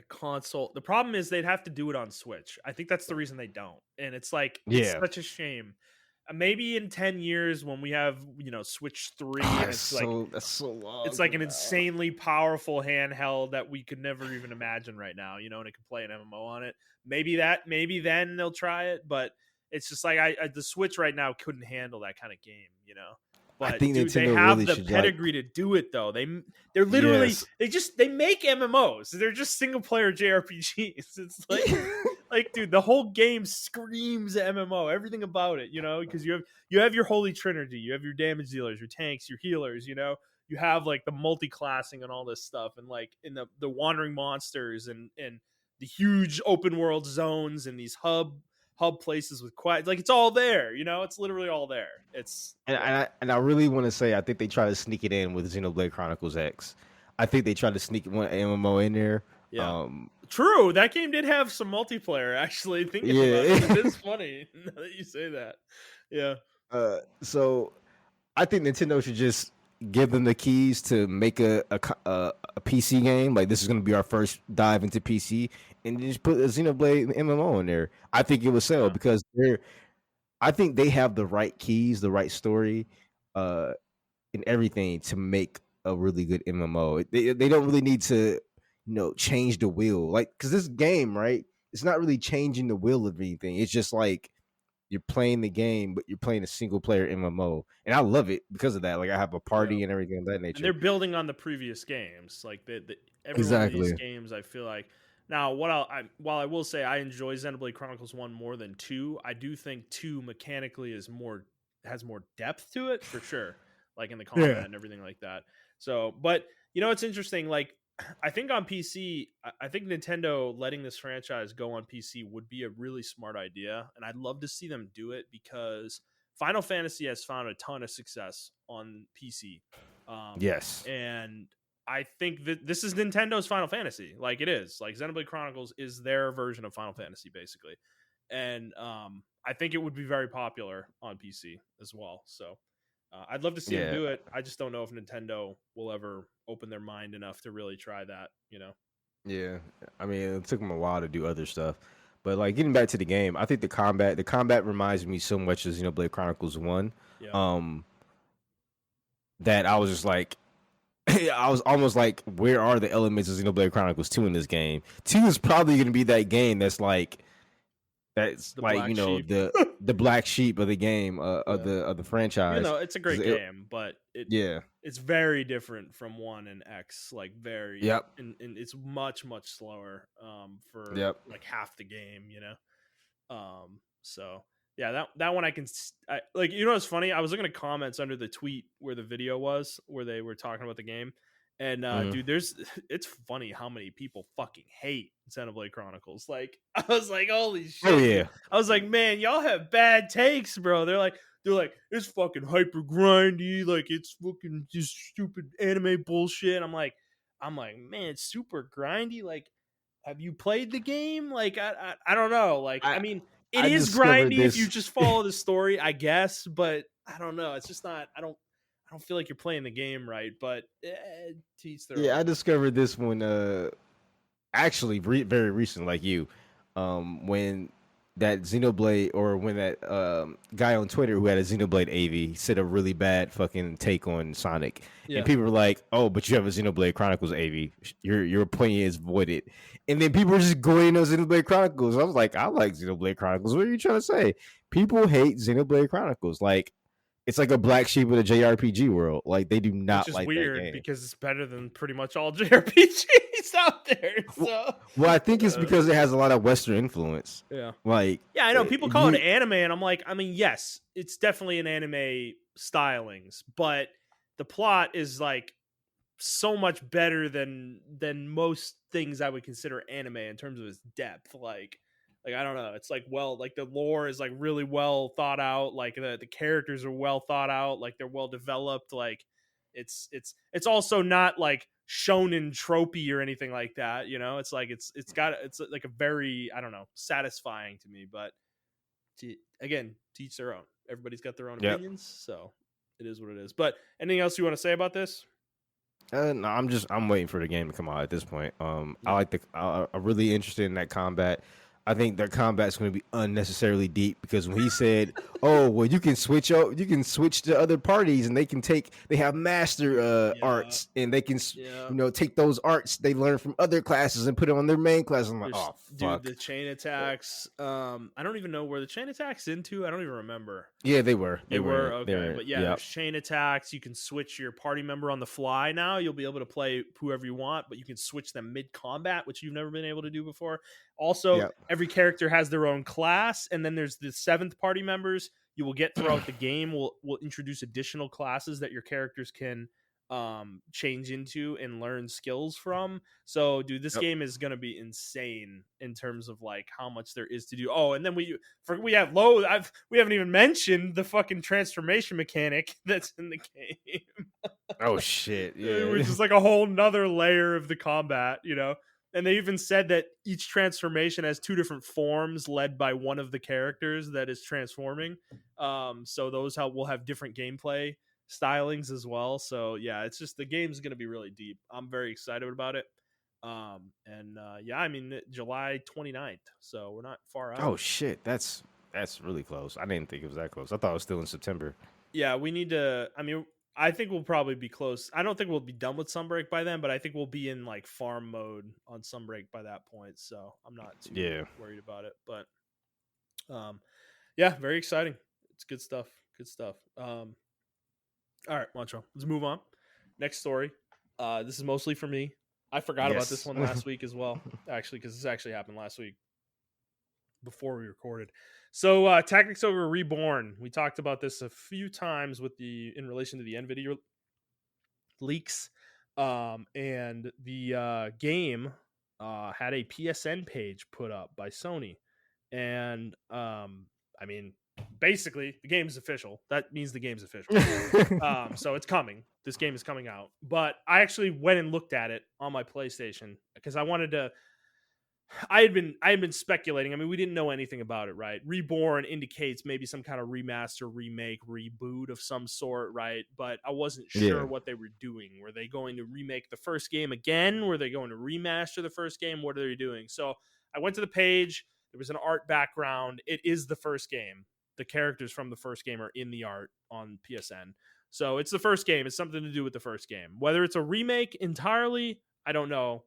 console. The problem is they'd have to do it on Switch. I think that's the reason they don't. And it's like it's Yeah. such a shame. Maybe in 10 years when we have Switch 3 Ah, and it's like that's so long. it's like from an now. insanely powerful handheld that we could never even imagine right now, and it can play an MMO on it. Maybe then they'll try it, but it's just like the Switch right now couldn't handle that kind of game. I But think dude, they Nintendo have really the should pedigree to do it though. They're literally Yes. they make MMOs. They're just single player JRPGs. It's like dude, the whole game screams MMO. Everything about it, because you have your holy trinity. You have your damage dealers, your tanks, your healers. You have like the multi-classing and all this stuff, and like in the wandering monsters and the huge open world zones and these hub places with quiet, like it's all there. It's literally all there. It's And I really want to say I think they try to sneak it in with Xenoblade Chronicles X. I think they tried to sneak one MMO in there. Yeah. True. That game did have some multiplayer, actually. Thinking about it is funny now that you say that. Yeah. So I think Nintendo should just give them the keys to make a PC game. Like this is going to be our first dive into PC, and just put a Xenoblade MMO in there. I think it would sell because I think they have the right keys, the right story, and everything to make a really good MMO. They don't really need to, change the wheel. Like, because this game, right? It's not really changing the wheel of anything. It's just like you're playing the game, but you're playing a single player MMO, and I love it because of that. Like, I have a party and everything of that nature. And they're building on the previous games. Like every one of these games, I feel like. Now, while I will say I enjoy Xenoblade Chronicles 1 more than 2, I do think 2 mechanically has more depth to it for sure, like in the combat and everything like that. So, but it's interesting. Like, I think on PC, I think Nintendo letting this franchise go on PC would be a really smart idea, and I'd love to see them do it because Final Fantasy has found a ton of success on PC. Yes, and I think that this is Nintendo's Final Fantasy. Like it is. Like Xenoblade Chronicles is their version of Final Fantasy, basically. and I think it would be very popular on PC as well. So I'd love to see them Yeah, do it. I just don't know if Nintendo will ever open their mind enough to really try that. yeah. I mean, it took them a while to do other stuff, but like getting back to the game, I think the combat reminds me so much of Xenoblade Chronicles One, Yeah. um, that I was just like, I was almost like, where are the elements of Xenoblade Chronicles 2 in this game? 2 is probably going to be that game that's The like black sheep. the black sheep of the game of Yeah. the franchise. It's a 'Cause great game, but yeah, it's very different from 1 and X, like very, yep, and it's much slower for yep. like half the game, so yeah, that one I can like, what's funny, I was looking at comments under the tweet where the video was, where they were talking about the game, and Mhm. dude, it's funny how many people fucking hate Xenoblade Chronicles. Like, I was like, holy shit, Oh dude. yeah, I was like, man, y'all have bad takes, bro. They're like, it's fucking hyper grindy, like it's fucking just stupid anime bullshit. I'm like, man, it's super grindy. Like, have you played the game? Like, I don't know. Like, I I mean, it I is discovered grindy if you this. just follow the story, I guess. But I don't know. It's just not. I don't feel like you're playing the game right. But to each their Yeah, own. I discovered this one actually very recent, like you, when that Xenoblade, or when that guy on Twitter who had a Xenoblade AV said a really bad fucking take on Sonic, Yeah. and people were like, "Oh, but you have a Xenoblade Chronicles AV. Your opinion is voided." And then people were just going on Xenoblade Chronicles. I was like, "I like Xenoblade Chronicles. What are you trying to say?" People hate Xenoblade Chronicles. Like, it's like a black sheep of the JRPG world. Like, they do Which not is like that weird game. because it's better than pretty much all JRPGs out there. Well, So, well, I think it's uh, because it has a lot of Western influence. yeah. Like, Yeah, I know people call it you, anime, and I'm like, I mean, yes, it's definitely an anime stylings, but the plot is like so much better than most things I would consider anime in terms of its depth. Like I don't know, it's like, well, like the lore is like really well thought out, like the characters are well thought out, like they're well developed, like it's also not like shonen tropey or anything like that, it's like it's like a very, I don't know, satisfying to me. But again, teach their own. Everybody's got their own yep. opinions, so it is what it is. But anything else you want to say about this? No, I'm waiting for the game to come out at this point. I Yeah. like I'm really interested in that combat. I think their combat's going to be unnecessarily deep, because when he said, "Oh, well, you can switch to other parties, and they have master Yeah. arts, and they can Yeah. take those arts they learn from other classes and put it on their main class." I'm like, There's, "Oh dude, fuck." the chain attacks. I don't even know where the chain attacks into. I don't even remember. Yeah, they were. They were They okay, were. but yeah, Yep. there's chain attacks. You can switch your party member on the fly now. You'll be able to play whoever you want, but you can switch them mid combat, which you've never been able to do before. Also, Yep. every character has their own class, and then there's the 7th party members you will get throughout the game. Will introduce additional classes that your characters can change into and learn skills from. So, dude, this Yep. game is gonna be insane in terms of like how much there is to do. Oh, and then we have we haven't even mentioned the fucking transformation mechanic that's in the game. Oh shit! Yeah. Which is like a whole nother layer of the combat, And they even said that each transformation has 2 different forms led by one of the characters that is transforming. So those will have different gameplay stylings as well. So yeah, it's just, the game's going to be really deep. I'm very excited about it. Yeah, I mean, July 29th, so we're not far out. Oh shit! That's really close. I didn't think it was that close. I thought it was still in September. Yeah, we need to. I mean, I think we'll probably be close. I don't think we'll be done with Sunbreak by then, but I think we'll be in like farm mode on Sunbreak by that point. So I'm not too worried about it. But yeah, very exciting. It's good stuff. Good stuff. All right, Montrell, let's move on. Next story. This is mostly for me. I forgot about this one last week as well, actually, because this actually happened last week before we recorded. So Tactics Ogre Reborn. We talked about this a few times in relation to the NVIDIA leaks. And the game had a PSN page put up by Sony. And I mean, basically the game's official. That means the game's official. So it's coming. This game is coming out. But I actually went and looked at it on my PlayStation because I wanted to I had been speculating. I mean, we didn't know anything about it, right? Reborn indicates maybe some kind of remaster, remake, reboot of some sort, right? But I wasn't Yeah. sure what they were doing. Were they going to remake the first game again? Were they going to remaster the first game? What are they doing? So I went to the page. There was an art background. It is the first game. The characters from the first game are in the art on PSN. So it's the first game. It's something to do with the first game. Whether it's a remake entirely, I don't know,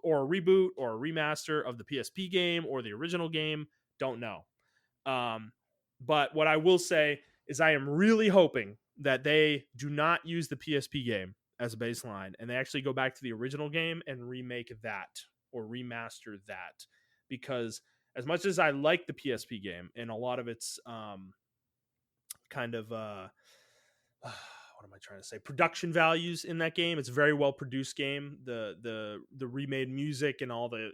or a reboot or a remaster of the PSP game or the original game, don't know. Um, but what I will say is I am really hoping that they do not use the PSP game as a baseline and they actually go back to the original game and remake that or remaster that, because as much as I like the PSP game and a lot of its kind of what am I trying to say? Production values in that game. It's a very well produced game. The remade music and all the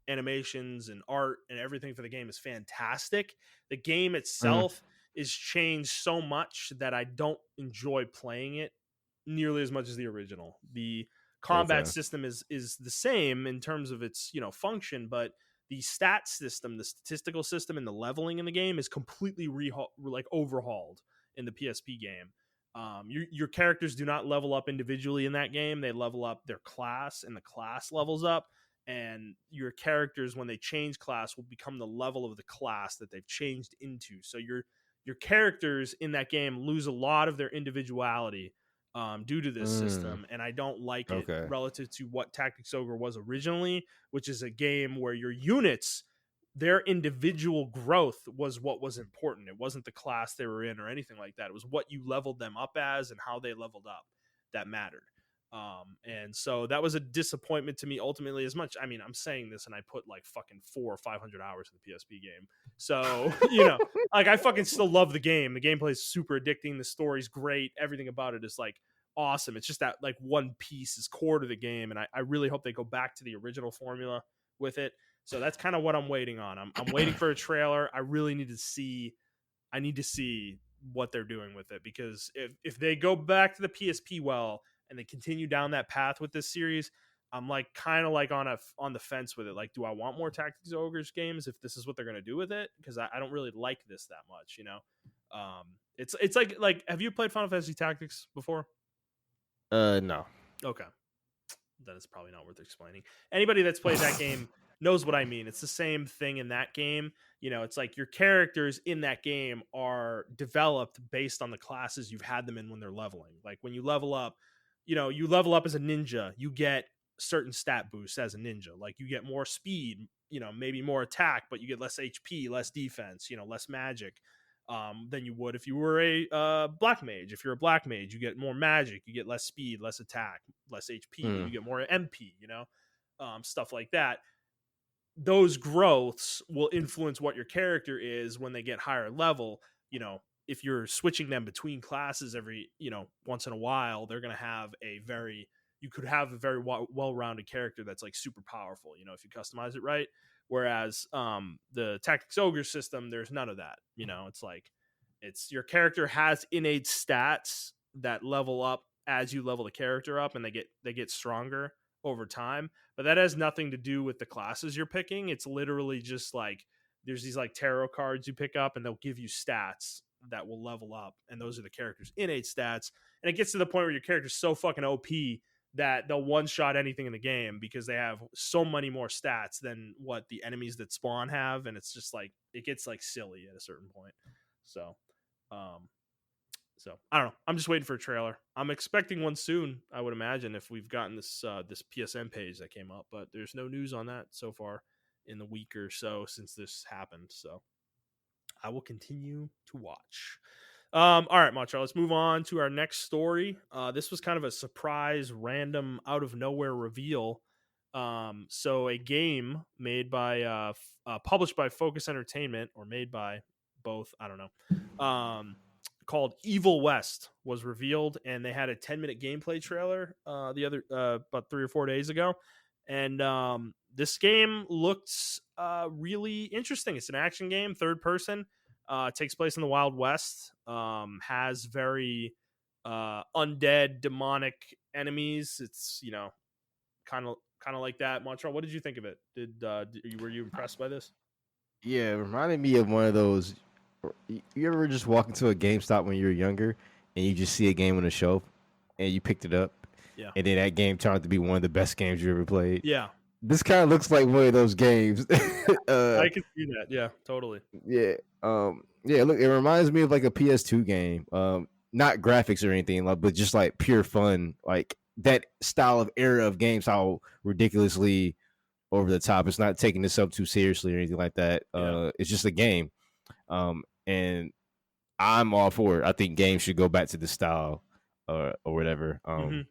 animations and art and everything for the game is fantastic. The game Mm, itself is changed so much that I don't enjoy playing it nearly as much as the original. The combat okay. system is the same in terms of its function, but the stat system, the statistical system, and the leveling in the game is completely overhauled in the PSP game. Your characters do not level up individually in that game. They level up their class, and the class levels up. And your characters, when they change class, will become the level of the class that they've changed into. So your characters in that game lose a lot of their individuality due to this Mm, system, and I don't like it okay. relative to what Tactics Ogre was originally, which is a game where your units, their individual growth was what was important. It wasn't the class they were in or anything like that. It was what you leveled them up as and how they leveled up that mattered. And so that was a disappointment to me ultimately. As much, I mean, I'm saying this and I put like fucking 400 or 500 hours in the PSP game. So, like I fucking still love the game. The gameplay is super addicting. The story's great. Everything about it is like awesome. It's just that like one piece is core to the game. And I really hope they go back to the original formula with it. So that's kind of what I'm waiting on. I'm waiting for a trailer. I really need to see. I need to see what they're doing with it, because if they go back to the PSP well and they continue down that path with this series, I'm like kind of like on the fence with it. Like, do I want more Tactics Ogres games if this is what they're gonna do with it? Because I don't really like this that much, It's like have you played Final Fantasy Tactics before? No. Okay, then it's probably not worth explaining. Anybody that's played that game knows what I mean. It's the same thing in that game. It's like your characters in that game are developed based on the classes you've had them in when they're leveling. Like when you level up, you level up as a ninja, you get certain stat boosts as a ninja. Like you get more speed, maybe more attack, but you get less HP, less defense, less magic than you would if you were a black mage. If you're a black mage, you get more magic, you get less speed, less attack, less HP, but Mm, you get more MP, stuff like that. Those growths will influence what your character is when they get higher level. If you're switching them between classes every, once in a while, they're going to have you could have a very well-rounded character that's like super powerful, if you customize it right. Whereas the Tactics Ogre system, there's none of that. It's like it's your character has innate stats that level up as you level the character up, and they get stronger over time, but that has nothing to do with the classes you're picking. It's literally just like there's these like tarot cards you pick up and they'll give you stats that will level up, and those are the character's innate stats. And it gets to the point where your character's so fucking OP that they'll one shot anything in the game because they have so many more stats than what the enemies that spawn have, and it's just like it gets like silly at a certain point. So um so I don't know. I'm just waiting for a trailer. I'm expecting one soon, I would imagine, if we've gotten this PSN page that came up, but there's no news on that so far in the week or so since this happened. So I will continue to watch. All right, Montrell, let's move on to our next story. This was kind of a surprise, random, out of nowhere reveal. So a game made by published by Focus Entertainment, or made by both, I don't know. Called Evil West was revealed, and they had a 10-minute gameplay trailer the other about 3 or 4 days ago. And this game looks really interesting. It's an action game, third person. Takes place in the Wild West. Has very undead, demonic enemies. It's kind of kind of like that. Montrell, what did you think of it? Were you impressed by this? Yeah, it reminded me of one of those. You ever just walk into a GameStop when you were younger and you just see a game on the shelf and you picked it up, Yeah, and then that game turned out to be one of the best games you ever played? yeah, This kind of looks like one of those games. I can see that. Yeah, totally. Yeah. Yeah, look, it reminds me of like a PS2 game. Not graphics or anything, like, but just like pure fun. Like that style of era of games, how ridiculously over the top. It's not taking itself too seriously or anything like that. Yeah. It's just a game. And I'm all for it. I think games should go back to the style or whatever. Hmm.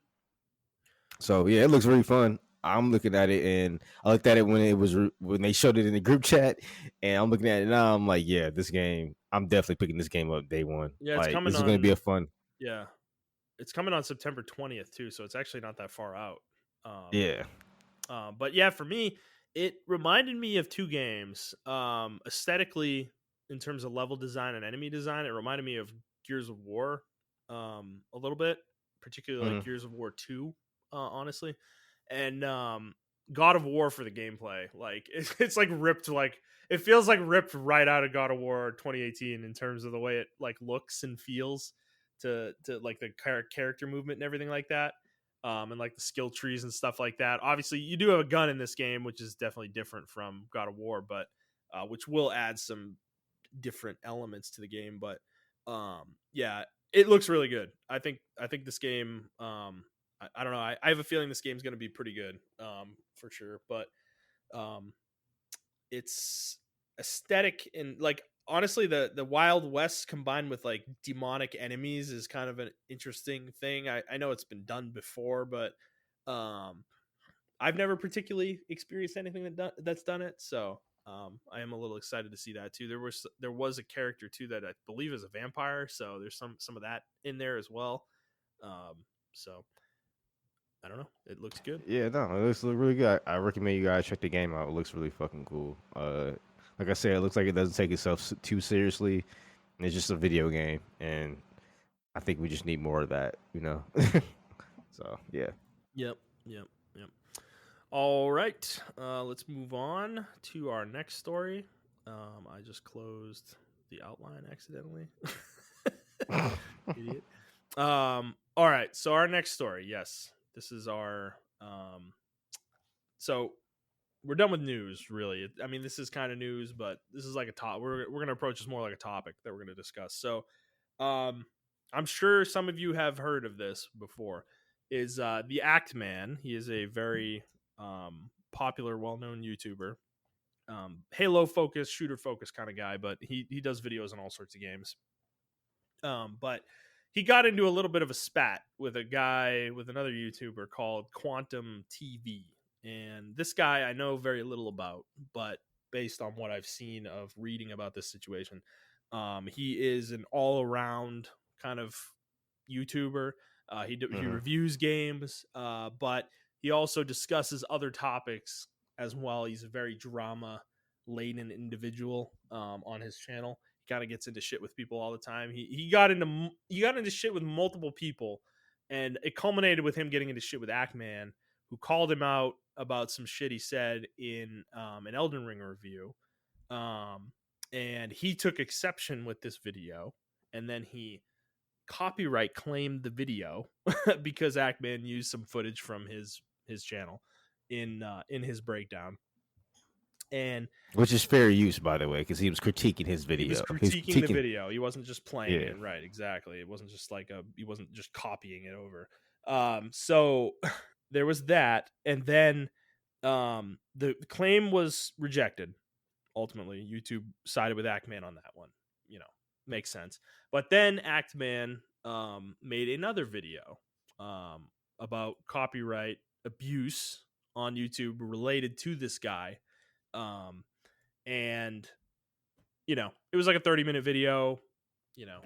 So yeah, it looks really fun. I'm looking at it, and I looked at it when when they showed it in the group chat, and I'm looking at it now. I'm like, yeah, this game. I'm definitely picking this game up day one. Yeah, it's Like, coming this is going to be on. a fun. Yeah, it's coming on September 20th too, so it's actually not that far out. Um, Yeah. but yeah, for me, it reminded me of two games. Aesthetically, in terms of level design and enemy design, it reminded me of Gears of War, a little bit, particularly like Hmm. Gears of War 2, honestly, and God of War for the gameplay. Like it's like ripped, like it feels like ripped right out of God of War 2018 in terms of the way it like looks and feels to like the character movement and everything like that, and like the skill trees and stuff like that. Obviously, you do have a gun in this game, which is definitely different from God of War, but which will add some different elements to the game. But yeah, it looks really good. I think this game. I don't know. I have a feeling this game's going to be pretty good, for sure. But um, it's aesthetic and like honestly the Wild West combined with like demonic enemies is kind of an interesting thing. I know it's been done before, but um I've never particularly experienced anything that's done it, so I am a little excited to see that too. There was a character too that I believe is a vampire, so there's some of that in there as well. So I don't know, it looks good. Yeah, no, it looks really good. I recommend you guys check the game out. It looks really fucking cool. Like I said, it looks like it doesn't take itself too seriously. It's just a video game, and I think we just need more of that, you know. So yeah. Yep, yep, yep. All right, let's move on to our next story. I just closed the outline accidentally. Idiot. All right, so our next story. Yes, this is our. So we're done with news. Really, I mean, this is kind of news, but this is like a top. We're gonna approach this more like a topic that we're gonna discuss. So, um, I'm sure some of you have heard of this before. Is the Act Man? He is a very popular, well-known YouTuber, Halo focused, shooter focused kind of guy, but he does videos on all sorts of games. But he got into a little bit of a spat with a guy with another YouTuber called Quantum TV, and this guy I know very little about, but based on what I've seen of reading about this situation, he is an all around kind of YouTuber. He Hmm. reviews games, but he also discusses other topics as well. He's a very drama laden individual on his channel. He kind of gets into shit with people all the time. He got into shit with multiple people, and it culminated with him getting into shit with Ackman, who called him out about some shit he said in an Elden Ring review. Um, and he took exception with this video, and then he copyright claimed the video because Ackman used some footage from his channel in his breakdown. And Which is fair use, by the way, because he was critiquing his he was video. He was critiquing the critiquing. video. He wasn't just playing Yeah. it, right? Exactly. It wasn't just like he wasn't just copying it over. So there was that, and then the claim was rejected. Ultimately, YouTube sided with Ackman on that one. You know, makes sense. But then Ackman made another video about copyright abuse on YouTube related to this guy. Um, and it was like a 30-minute video. You know,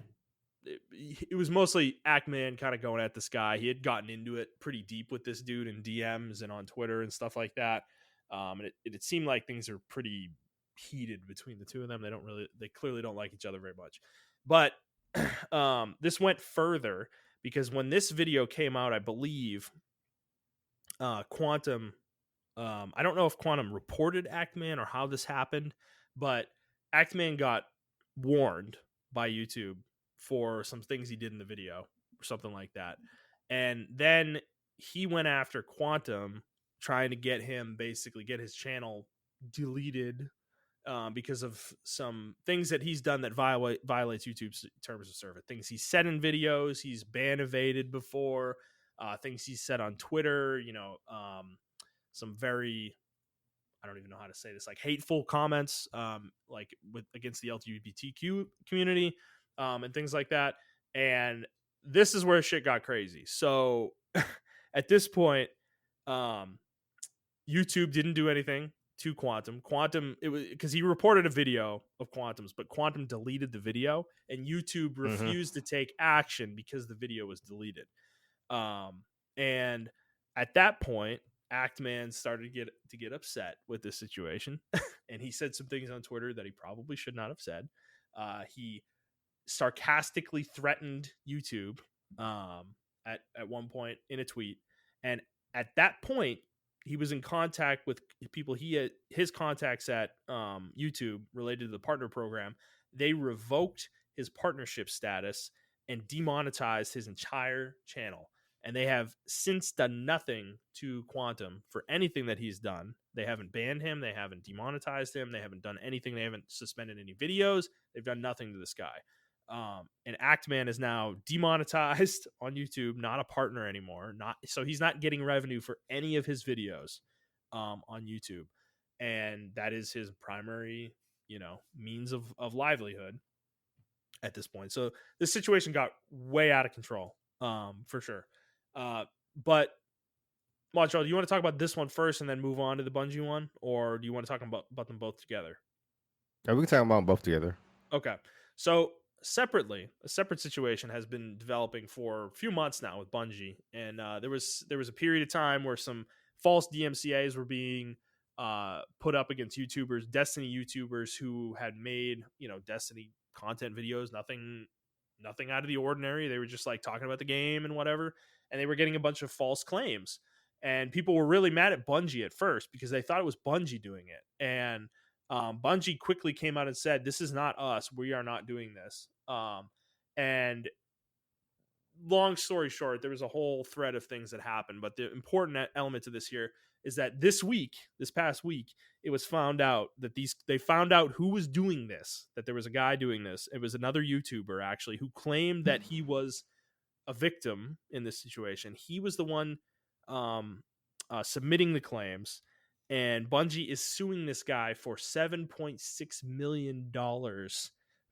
it was mostly Ackman kind of going at this guy. He had gotten into it pretty deep with this dude in DMs and on Twitter and stuff like that. And it seemed like things are pretty heated between the two of them. They clearly don't like each other very much. But this went further because when this video came out, I believe Quantum. I don't know if Quantum reported Actman or how this happened, but Actman got warned by YouTube for some things he did in the video or something like that. And then he went after Quantum, trying to get him basically get his channel deleted because of some things that he's done that violates YouTube's terms of service. Things he said in videos, he's ban evaded before, things he said on Twitter, some very, I don't even know how to say this, like hateful comments, like with against the LGBTQ community, and things like that. And this is where shit got crazy. So at this point, um, YouTube didn't do anything to Quantum. Quantum, it was because he reported a video of Quantum's, but Quantum deleted the video, and YouTube Mm-hmm. refused to take action because the video was deleted. And at that point, Actman started to get upset with this situation, and he said some things on Twitter that he probably should not have said. He sarcastically threatened YouTube at one point in a tweet, and at that point, he was in contact with people his contacts at YouTube related to the partner program. They revoked his partnership status and demonetized his entire channel. And they have since done nothing to Quantum for anything that he's done. They haven't banned him. They haven't demonetized him. They haven't done anything. They haven't suspended any videos. They've done nothing to this guy. And Actman is now demonetized on YouTube, not a partner anymore. So he's not getting revenue for any of his videos on YouTube, and that is his primary, means of livelihood at this point. So this situation got way out of control, for sure. But Montreal, do you want to talk about this one first and then move on to the Bungie one, or do you want to talk about them both together? Yeah, we can talk about them both together. Okay. So separately, a separate situation has been developing for a few months now with Bungie, and there was a period of time where some false DMCA's were being put up against YouTubers, Destiny YouTubers who had made Destiny content videos, nothing out of the ordinary. They were just like talking about the game and whatever, and they were getting a bunch of false claims, and people were really mad at Bungie at first because they thought it was Bungie doing it, and Bungie quickly came out and said, "This is not us. We are not doing this." And long story short, there was a whole thread of things that happened. But the important element to this here is that this past week, it was found out that they found out who was doing this. That there was a guy doing this. It was another YouTuber actually who claimed that he was a victim in this situation. He was the one submitting the claims, and Bungie is suing this guy for $7.6 million,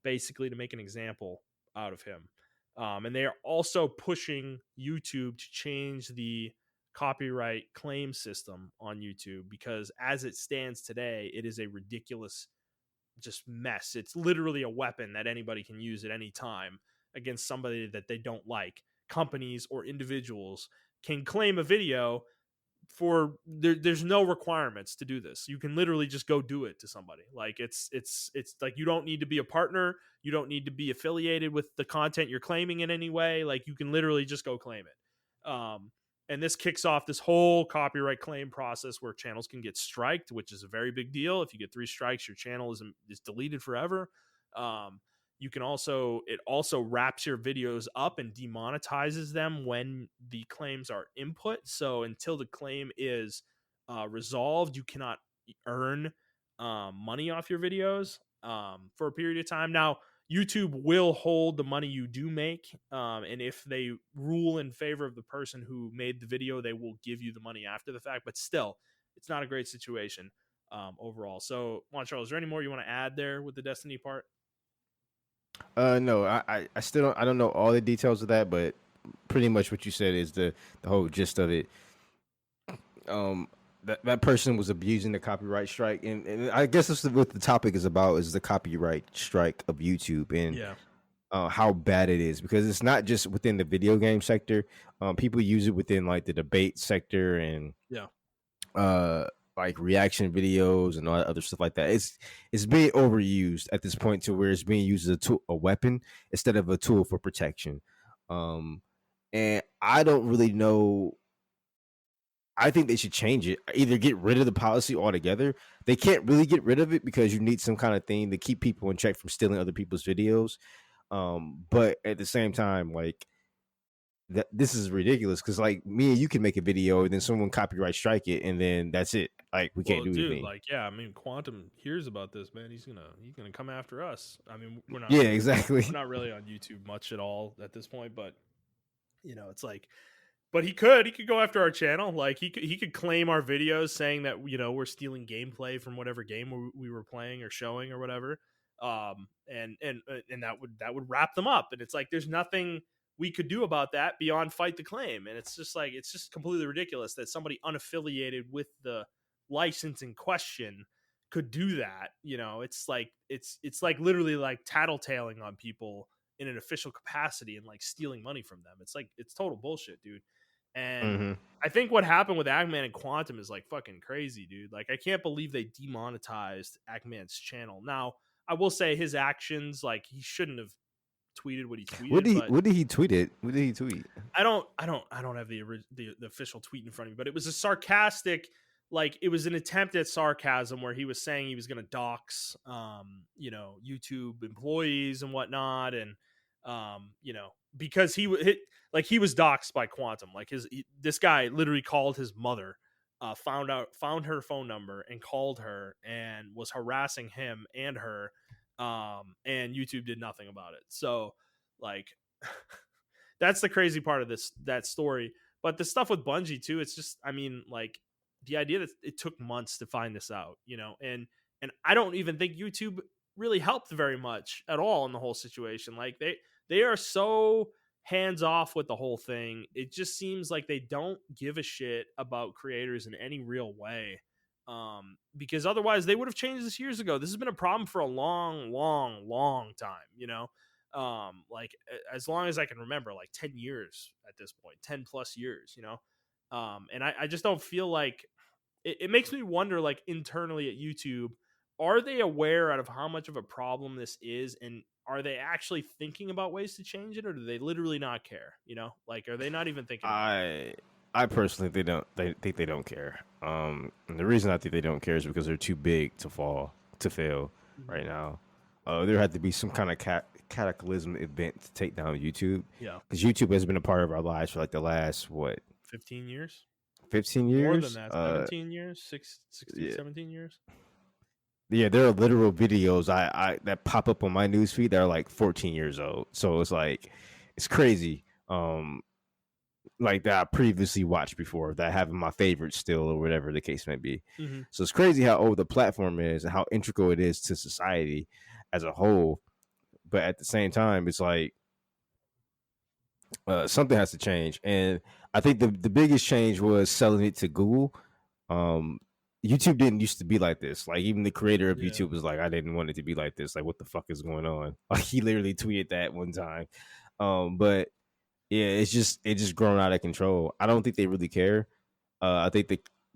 basically to make an example out of him. And they are also pushing YouTube to change the copyright claim system on YouTube, because as it stands today, it is a ridiculous just mess. It's literally a weapon that anybody can use at any time against somebody that they don't like. Companies or individuals can claim a video for there's no requirements to do this. You can literally just go do it to somebody. Like it's like you don't need to be a partner, you don't need to be affiliated with the content you're claiming in any way. Like you can literally just go claim it. And this kicks off this whole copyright claim process where channels can get striked, which is a very big deal. If you get 3 strikes, your channel is deleted forever. You can it also wraps your videos up and demonetizes them when the claims are input. So until the claim is resolved, you cannot earn money off your videos for a period of time. Now, YouTube will hold the money you do make, and if they rule in favor of the person who made the video, they will give you the money after the fact. But still, it's not a great situation overall. So, Montreal, is there any more you want to add there with the Destiny part? No, I still I don't know all the details of that, but pretty much what you said is the whole gist of it. That person was abusing the copyright strike, and I guess that's what the topic is about, is the copyright strike of YouTube, and how bad it is, because it's not just within the video game sector. People use it within like the debate sector and like reaction videos and all that other stuff like that. It's being overused at this point to where it's being used as a weapon instead of a tool for protection. And I don't really know I think they should change it. Either get rid of the policy altogether. They can't really get rid of it because you need some kind of thing to keep people in check from stealing other people's videos. But at the same time, like that, this is ridiculous because like me and you can make a video and then someone copyright strike it and then that's it. Like we can't Well, do dude, anything. like, yeah, I mean, Quantum hears about this, man. He's gonna come after us. I mean, Yeah, we're exactly. not really on YouTube much at all at this point, but it's like, but he could go after our channel. Like he could claim our videos, saying that we're stealing gameplay from whatever game we were playing or showing or whatever. And that would wrap them up. And it's like there's nothing we could do about that beyond fight the claim. And it's just completely ridiculous that somebody unaffiliated with the license in question could do that. It's like literally like tattletaling on people in an official capacity and like stealing money from them. It's like it's total bullshit, dude. And Hmm. I think what happened with Eggman and Quantum is like fucking crazy, dude. Like I can't believe they demonetized Eggman's channel. Now, I will say his actions, like he shouldn't have tweeted what he tweeted, but What did he tweet it? What did he tweet? I don't have the official tweet in front of me, but it was a sarcastic, like it was an attempt at sarcasm where he was saying he was going to dox YouTube employees and whatnot. And because he was doxxed by Quantum. Like this guy literally called his mother, found her phone number and called her and was harassing him and her, and YouTube did nothing about it. So like that's the crazy part of that story. But the stuff with Bungie too, it's just, I mean, like the idea that it took months to find this out, and I don't even think YouTube really helped very much at all in the whole situation. Like they are so hands off with the whole thing. It just seems like they don't give a shit about creators in any real way. Because otherwise they would have changed this years ago. This has been a problem for a long, long, long time. Like as long as I can remember, like 10 years at this point, 10 plus years. And I just don't feel like it makes me wonder, like internally at YouTube, are they aware out of how much of a problem this is, and are they actually thinking about ways to change it, or do they literally not care? Like are they not even thinking about it? I I personally they think they don't care. And the reason I think they don't care is because they're too big to fail Mm-hmm. right now. There had to be some kind of cataclysm event to take down YouTube Yeah, because YouTube has been a part of our lives for like the last what 15 years, 15 more than years. that, 17 years, 16, Yeah, 17 years. yeah, there are literal videos I that pop up on my newsfeed that are like 14 years old. So it's like it's crazy. Like that I previously watched before that I have in my favorites still or whatever the case may be. Mm-hmm. So it's crazy how old the platform is and how integral it is to society as a whole. But at the same time, it's like something has to change. And I think the biggest change was selling it to Google. Um, YouTube didn't used to be like this. Like even the creator of Yeah. YouTube was like, I didn't want it to be like this. Like what the fuck is going on? Like he literally tweeted that one time. But yeah, it's just grown out of control. I don't think they really care. I think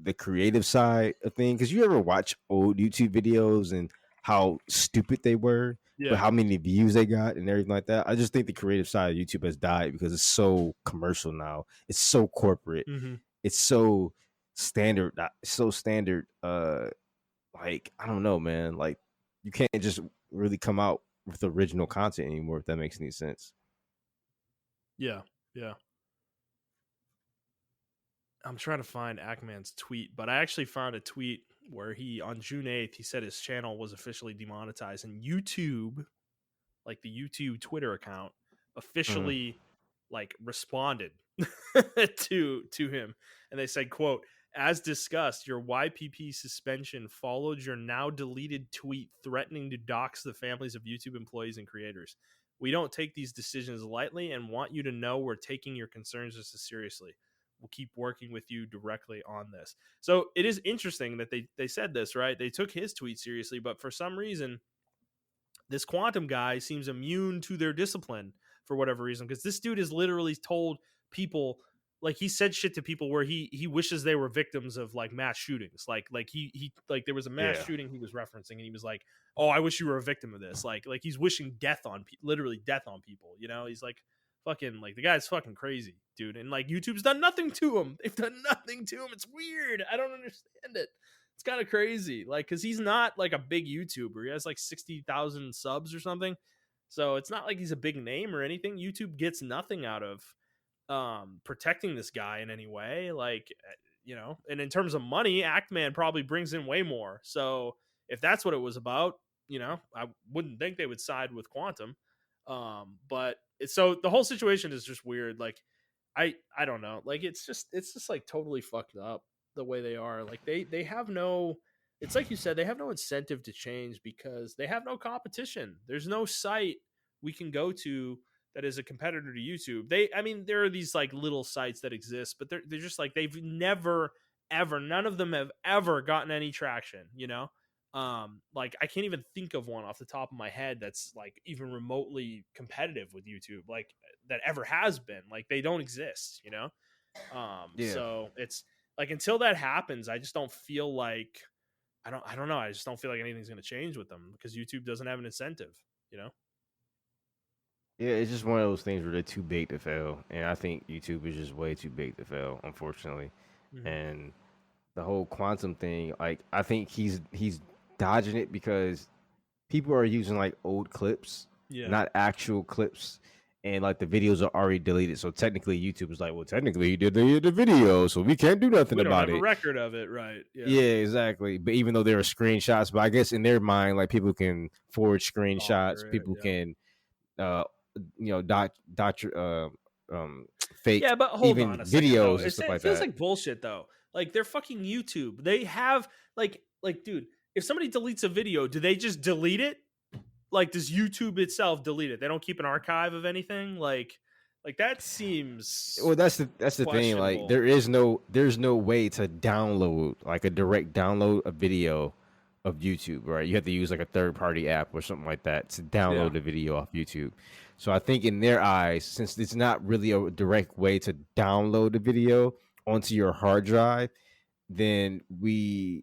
the creative side of thing, because you ever watch old YouTube videos and how stupid they were, but Yeah. how many views they got and everything like that. I just think the creative side of YouTube has died because it's so commercial now. It's so corporate. Mm-hmm. It's so standard. So standard. Like I don't know, man. Like you can't just really come out with original content anymore if that makes any sense. Yeah. Yeah. I'm trying to find Ackman's tweet, but I actually found a tweet where he, on June 8th, he said his channel was officially demonetized, and YouTube, like the YouTube Twitter account, Mm. officially like responded to him, and they said, "quote As discussed, your YPP suspension followed your now deleted tweet threatening to dox the families of YouTube employees and creators. We don't take these decisions lightly and want you to know we're taking your concerns just as seriously. We'll keep working with you directly on this." So it is interesting that they said this, right? They took his tweet seriously, but for some reason this Quantum guy seems immune to their discipline for whatever reason, because this dude has literally told people, like he said shit to people where he wishes they were victims of like mass shootings, like he like there was a mass Yeah. shooting he was referencing, and he was like, "Oh, I wish you were a victim of this." Like he's wishing death on literally death on people. He's like, fucking like the guy's fucking crazy, dude. And like YouTube's done nothing to him. They've done nothing to him. It's weird. I don't understand it. It's kind of crazy. Like, cause he's not like a big YouTuber. He has like 60,000 subs or something. So it's not like he's a big name or anything. YouTube gets nothing out of protecting this guy in any way. Like, and in terms of money, Actman probably brings in way more. So if that's what it was about, I wouldn't think they would side with Quantum. But so the whole situation is just weird. Like, I don't know. Like, it's just like totally fucked up the way they are. Like they have no. It's like you said, they have no incentive to change because they have no competition. There's no site we can go to that is a competitor to YouTube. There are these like little sites that exist, but they're just like they've never ever, none of them have ever gotten any traction. Like I can't even think of one off the top of my head that's like even remotely competitive with YouTube, like that ever has been. Like they don't exist. Yeah. So it's like until that happens, I just don't feel like I don't know. I just don't feel like anything's going to change with them because YouTube doesn't have an incentive. Yeah, it's just one of those things where they're too big to fail, and I think YouTube is just way too big to fail, unfortunately. Mm-hmm. And the whole quantum thing, like I think he's dodging it because people are using like old clips, Yeah. not actual clips, and like the videos are already deleted. So technically, YouTube is like, well, technically he did the video, so we can't do nothing We don't about have a it. record of it, right? Yeah, exactly. But even though there are screenshots, but I guess in their mind, like people can forward screenshots, Alter it, people yeah. can uh doctor fake Yeah, but hold even on a second though. videos and stuff It like feels that. like bullshit though. Like they're fucking YouTube. They have like dude, if somebody deletes a video, do they just delete it? Like does YouTube itself delete it? They don't keep an archive of anything? Like that seems Well, that's the thing. Like questionable. there's no way to download like a direct download a video of YouTube, right? You have to use like a third party app or something like that to Yeah. download the video off YouTube. So I think in their eyes, since it's not really a direct way to download the video onto your hard drive, then then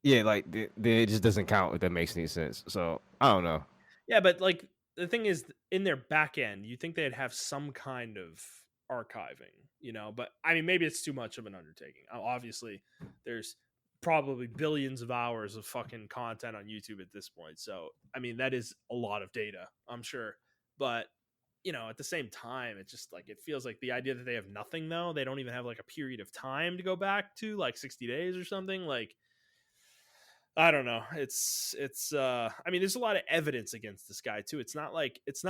it just doesn't count if that makes any sense. So I don't know. Yeah, but like the thing is, in their back end, you think they'd have some kind of archiving, But I mean, maybe it's too much of an undertaking. Obviously, there's probably billions of hours of fucking content on YouTube at this point. So, I mean, that is a lot of data, I'm sure. But at the same time, it's just like it feels like the idea that they have nothing though. They don't even have like a period of time to go back to, like 60 days or something. Like I don't know. I mean there's a lot of evidence against this guy too. It's not like it's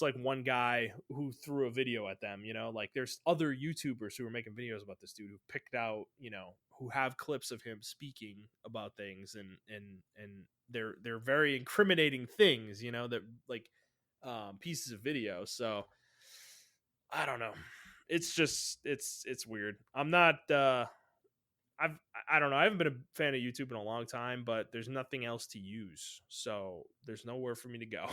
like one guy who threw a video at them, Like there's other YouTubers who are making videos about this dude who picked out, who have clips of him speaking about things and they're very incriminating things, that like pieces of video. So I don't know. It's just it's weird. I'm not I don't know. I haven't been a fan of YouTube in a long time, but there's nothing else to use, so there's nowhere for me to go.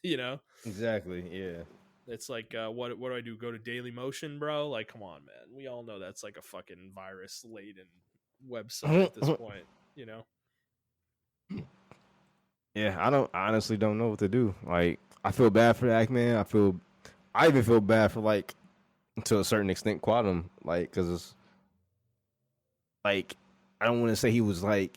you know, Exactly. Yeah. it's like what do I do? Go to Daily Motion, bro? Like, come on, man. We all know that's like a fucking virus laden website at this point. Yeah, I honestly don't know what to do. Like, I feel bad for Ackman. I even feel bad for like to a certain extent Quantum, like, because like I don't want to say he was like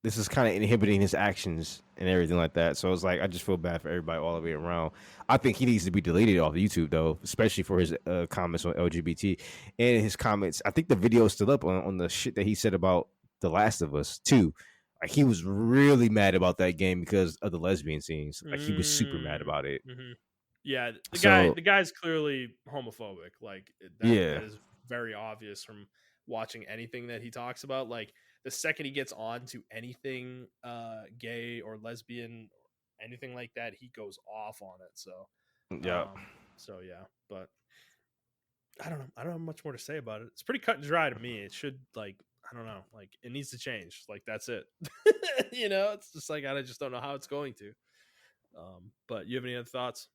this is kind of inhibiting his actions and everything like that. So it's like I just feel bad for everybody all the way around. I think he needs to be deleted off YouTube though, especially for his comments on LGBT and his comments. I think the video is still up on the shit that he said about The Last of Us too. Like he was really mad about that game because of the lesbian scenes. Like he was super mad about it. Mm-hmm. Yeah, So the guy's clearly homophobic. Like that yeah, is very obvious from watching anything that he talks about. Like the second he gets on to anything gay or lesbian, anything like that, he goes off on it. yeah, So yeah, but I don't know. I don't have much more to say about it. It's pretty cut and dry to me. It should like I don't know. Like it needs to change. Like that's it. It's just like I just don't know how it's going to. But you have any other thoughts?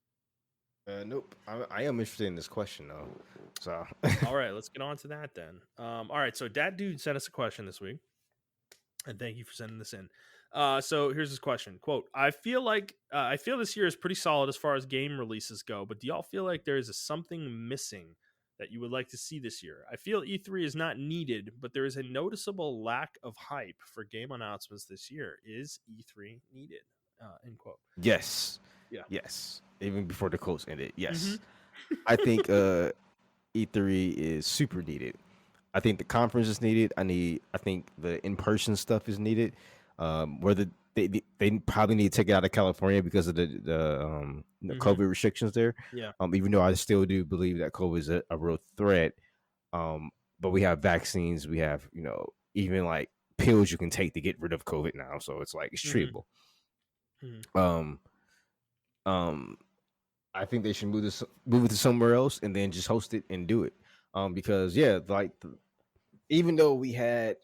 nope. I am interested in this question though. So All right, let's get on to that then. All right, so Dad Dude sent us a question this week. And thank you for sending this in. So here's this question. Quote, I feel this year is pretty solid as far as game releases go, but do y'all feel like there is something missing that you would like to see this year? I feel E3 is not needed, but there is a noticeable lack of hype for game announcements this year. Is E3 needed? End quote. Yes. Yeah. Yes. Even before the quotes ended. Mm-hmm. Yes. I think E3 is super needed. I think the conference is needed. I think the in-person stuff is needed. Whether they probably need to take it out of California because of the Mm-hmm. COVID restrictions there. Yeah. Even though I still do believe that COVID is a real threat. But we have vaccines. We have even like pills you can take to get rid of COVID now. So it's like it's Mm-hmm. treatable. Mm-hmm. Um, um, I think they should move it to somewhere else and then just host it and do it. Because yeah, like even though we had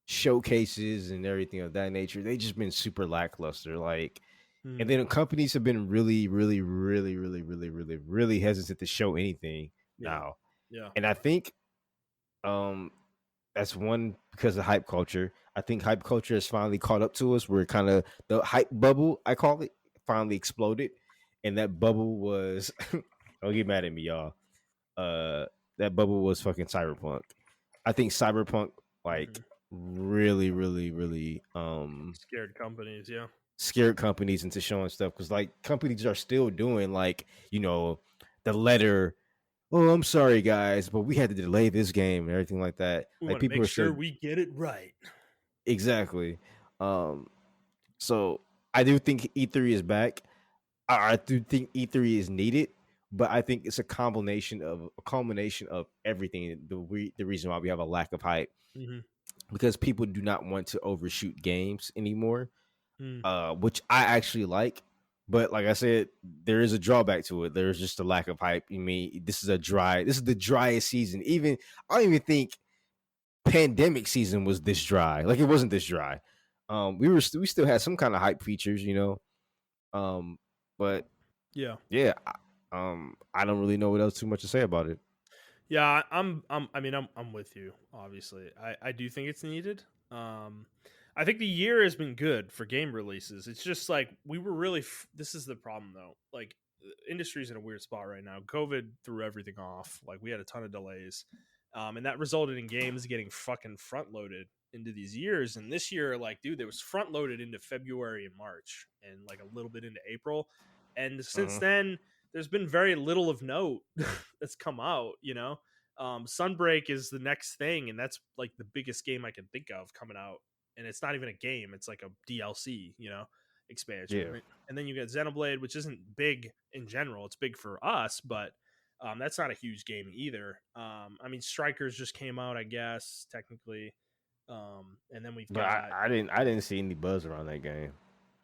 showcases and everything of that nature, they just been super lackluster. Like, and Mm-hmm. then companies have been really, really, really, really, really, really, really hesitant to show anything Yeah. now. Yeah. And I think um that's one because of hype culture. I think hype culture has finally caught up to us. Where kind of the hype bubble, I call it, finally exploded, and that bubble was. Don't get mad at me, y'all. Uh, that bubble was fucking Cyberpunk. I think Cyberpunk Mm-hmm. like really, really, really Scared companies. Yeah. scared companies into showing stuff because like companies are still doing like the letter. Oh, I'm sorry, guys, but we had to delay this game and everything like that. We Like want to people make are still sure we get it right. exactly. Um, so I do think E3 is back. I do think E3 is needed, but I think it's a culmination of everything. The reason why we have a lack of hype Mm-hmm. because people do not want to overshoot games anymore, Mm. which I actually like. But like I said, there is a drawback to it. There's just a lack of hype. I mean, this is the driest season. Even I don't even think pandemic season was this dry. Like it wasn't this dry. We still had some kind of hype features, Um, but Yeah. yeah, I don't really know what else too much to say about it. Yeah, I'm with you. Obviously, I do think it's needed. Um, I think the year has been good for game releases. It's just like we were really. This is the problem though. Like, the industry's in a weird spot right now. COVID threw everything off. Like, we had a ton of delays, and that resulted in games getting fucking front loaded into these years. And this year, like, dude, it was front loaded into February and March, and like a little bit into April. And since Hmm. then, there's been very little of note that's come out. Sunbreak is the next thing, and that's like the biggest game I can think of coming out. And it's not even a game; it's like a DLC, expansion. Yeah, And then you get Xenoblade, which isn't big in general. It's big for us, but that's not a huge game either. I mean, Strikers just came out, I guess technically, and then we've but got I didn't see any buzz around that game.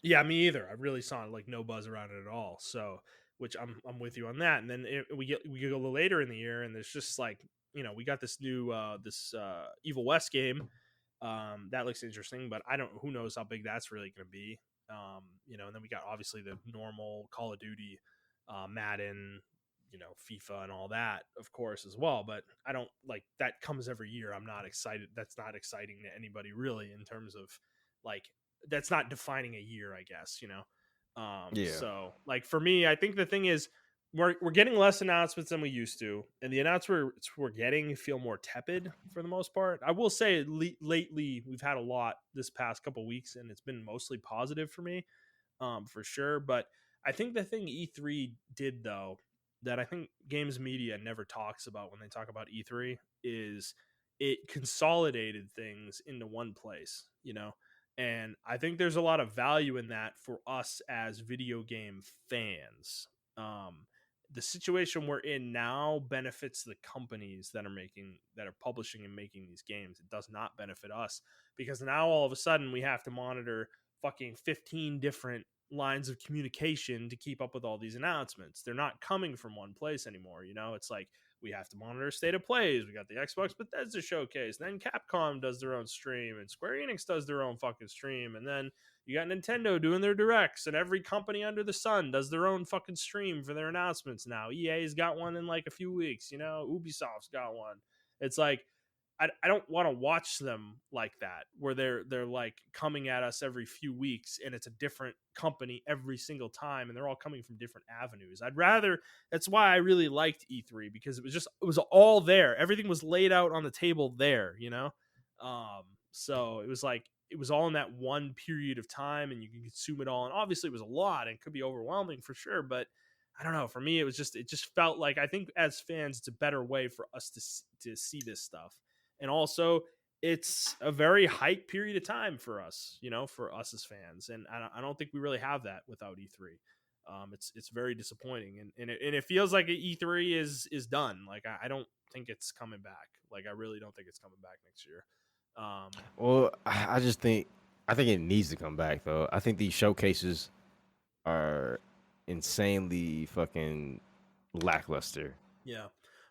yeah, me either. I really saw like no buzz around it at all. So, which I'm with you on that. And then we go a little later in the year, and there's just like we got this new Evil West game that looks interesting, but I don't. Who knows how big that's really going to be? And then we got obviously the normal Call of Duty, Madden, FIFA and all that, of course, as well. But I don't like that comes every year. I'm not excited. That's not exciting to anybody really in terms of like that's not defining a year, I guess. Yeah, So like for me, I think the thing is we're getting less announcements than we used to, and the announcements we're getting feel more tepid for the most part. I will say lately we've had a lot this past couple weeks, and it's been mostly positive for me, for sure. But I think the thing E3 did though that I think games media never talks about when they talk about E3 is it consolidated things into one place. And I think there's a lot of value in that for us as video game fans. Um, the situation we're in now benefits the companies that are publishing and making these games. It does not benefit us because now all of a sudden we have to monitor fucking 15 different lines of communication to keep up with all these announcements. They're not coming from one place anymore. It's like we have to monitor state of plays. We got the Xbox Bethesda showcase. Then Capcom does their own stream, and Square Enix does their own fucking stream. And then you got Nintendo doing their directs, and every company under the sun does their own fucking stream for their announcements now. EA's got one in like a few weeks. Ubisoft's got one. It's like I don't want to watch them like that, where they're like coming at us every few weeks and it's a different company every single time and they're all coming from different avenues. I'd rather That's why I really liked E3, because it was all there. Everything was laid out on the table there, you know? So it was like it was all in that one period of time and you can consume it all. And obviously it was a lot and it could be overwhelming for sure, but I don't know. For me, it just felt like, I think as fans, it's a better way for us to see this stuff. And also, it's a very hype period of time for us, you know, for us as fans. And I don't think we really have that without E3. It's very disappointing, and it feels like E3 is done. Like I don't think it's coming back. Like I really don't think it's coming back next year. Well, I just think I think it needs to come back though. I think these showcases are insanely fucking lackluster. Yeah.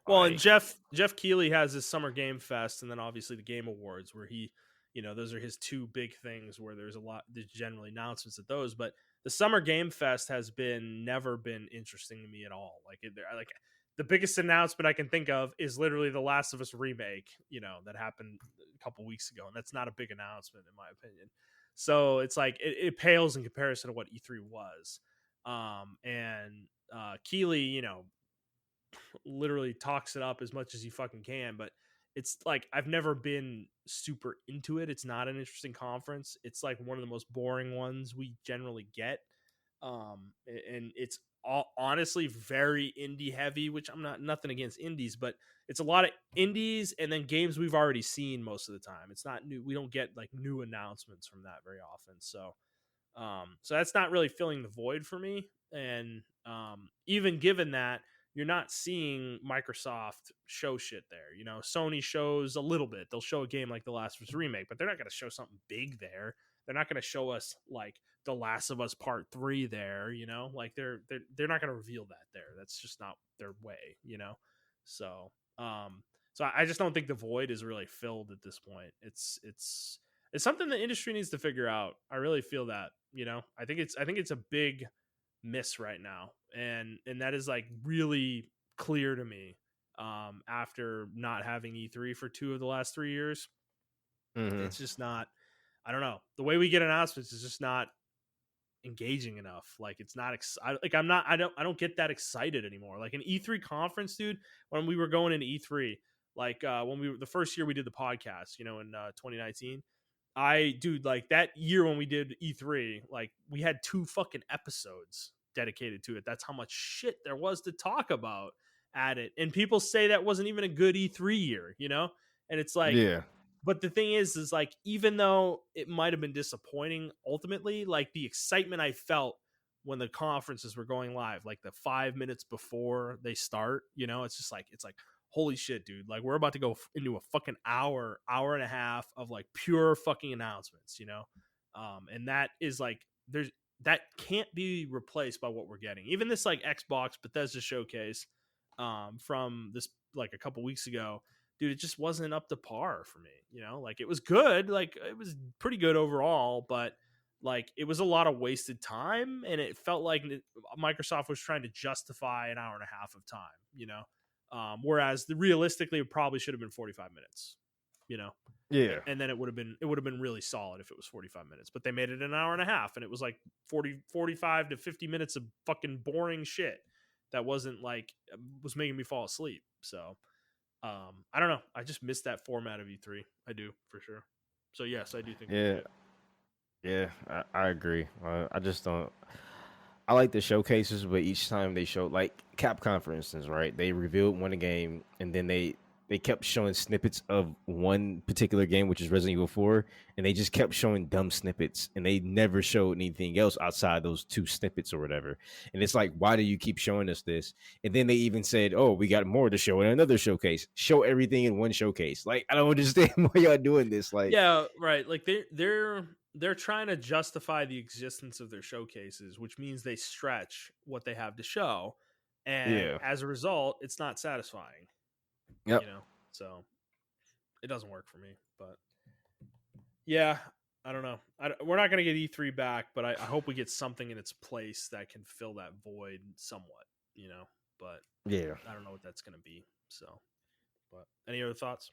Well, and Like, Jeff Keighley has his Summer Game Fest, and then obviously the Game Awards, where he, you know, those are his two big things where there's generally announcements at those. But the Summer Game Fest has never been interesting to me at all. Like the biggest announcement I can think of is literally the Last of Us remake, you know, that happened a couple weeks ago, and that's not a big announcement in my opinion. So it's like it pales in comparison to what E3 was. And Keeley, you know, literally talks it up as much as he fucking can, but it's like I've never been super into it. It's not an interesting conference. It's like one of the most boring ones we generally get. And it's all honestly very indie heavy, which I'm not nothing against indies, but it's a lot of indies and then games we've already seen most of the time. It's not new. We don't get like new announcements from that very often. So that's not really filling the void for me. And even given that, you're not seeing Microsoft show shit there. You know, Sony shows a little bit. They'll show a game like The Last of Us remake, but they're not going to show something big there. They're not going to show us like The Last of Us Part 3 there. You know, like they're not going to reveal that there. That's just not their way. You know, so I just don't think the void is really filled at this point. It's something the industry needs to figure out. I really feel that, you know. I think it's a big miss right now, and that is like really clear to me. After not having E3 for 2 of the last 3 years, mhm. it's just not. I don't know. The way we get announcements is just not engaging enough. Like it's not like I'm not I don't get that excited anymore. Like an E3 conference, dude, when we were going into E3, like when we were the first year we did the podcast, you know, in 2019. Dude, like that year when we did E3, like we had 2 fucking episodes dedicated to it. That's how much shit there was to talk about at it. And people say that wasn't even a good E3 year, you know? And it's like, Yeah. but the thing is like, even though it might have been disappointing ultimately, like the excitement I felt when the conferences were going live, like the 5 minutes before they start, you know, it's like, holy shit, dude. Like we're about to go into a fucking hour and a half of like pure fucking announcements, you know? And that is like, that can't be replaced by what we're getting. Even this like Xbox Bethesda showcase, from this like a couple weeks ago, dude, it just wasn't up to par for me. You know, like it was good, like it was pretty good overall, but like it was a lot of wasted time, and it felt like Microsoft was trying to justify an hour and a half of time. You know, whereas realistically, it probably should have been 45 minutes. You know, Yeah. and then it would have been really solid if it was 45 minutes, but they made it an hour and a half, and it was like 45 to 50 minutes of fucking boring shit that wasn't like was making me fall asleep. So I don't know. I just missed that format of E3. I do for sure. So yes, I do think we need Yeah. it. Yeah. I agree. I just don't. I like the showcases, but each time they show, like Capcom, for instance, right? They revealed one game, and then they kept showing snippets of one particular game, which is Resident Evil 4, and they just kept showing dumb snippets, and they never showed anything else outside those 2 snippets or whatever. And it's like, why do you keep showing us this? And then they even said, "Oh, we got more to show in another showcase. Show everything in one showcase." Like, I don't understand why y'all doing this. Like, Yeah, right. Like they're trying to justify the existence of their showcases, which means they stretch what they have to show, and yeah, as a result, it's not satisfying. yep, You know, so it doesn't work for me. But yeah, I don't know. We're not going to get E3 back, but I hope we get something in its place that can fill that void somewhat. You know, but yeah. I don't know what that's going to be. So, but any other thoughts?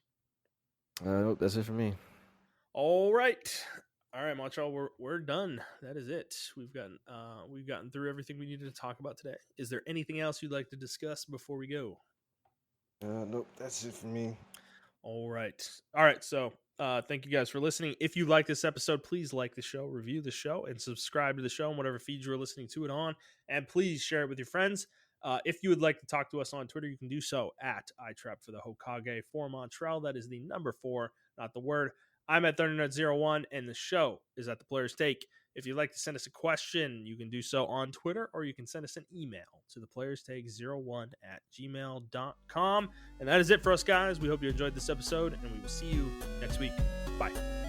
Nope, that's it for me. All right. All right, Montrell, we're done. That is it. We've gotten through everything we needed to talk about today. Is there anything else you'd like to discuss before we go? Nope, that's it for me. All right. All right. So thank you guys for listening. If you like this episode, please like the show, review the show, and subscribe to the show on whatever feed you're listening to it on. And please share it with your friends. If you would like to talk to us on Twitter, you can do so at iTrap for the Hokage for Montrell. That is the number 4, not the word. I'm at ThunderNut01, and the show is at The Player's Take. If you'd like to send us a question, you can do so on Twitter, or you can send us an email to theplayerstake01@gmail.com. And that is it for us, guys. We hope you enjoyed this episode, and we will see you next week. Bye.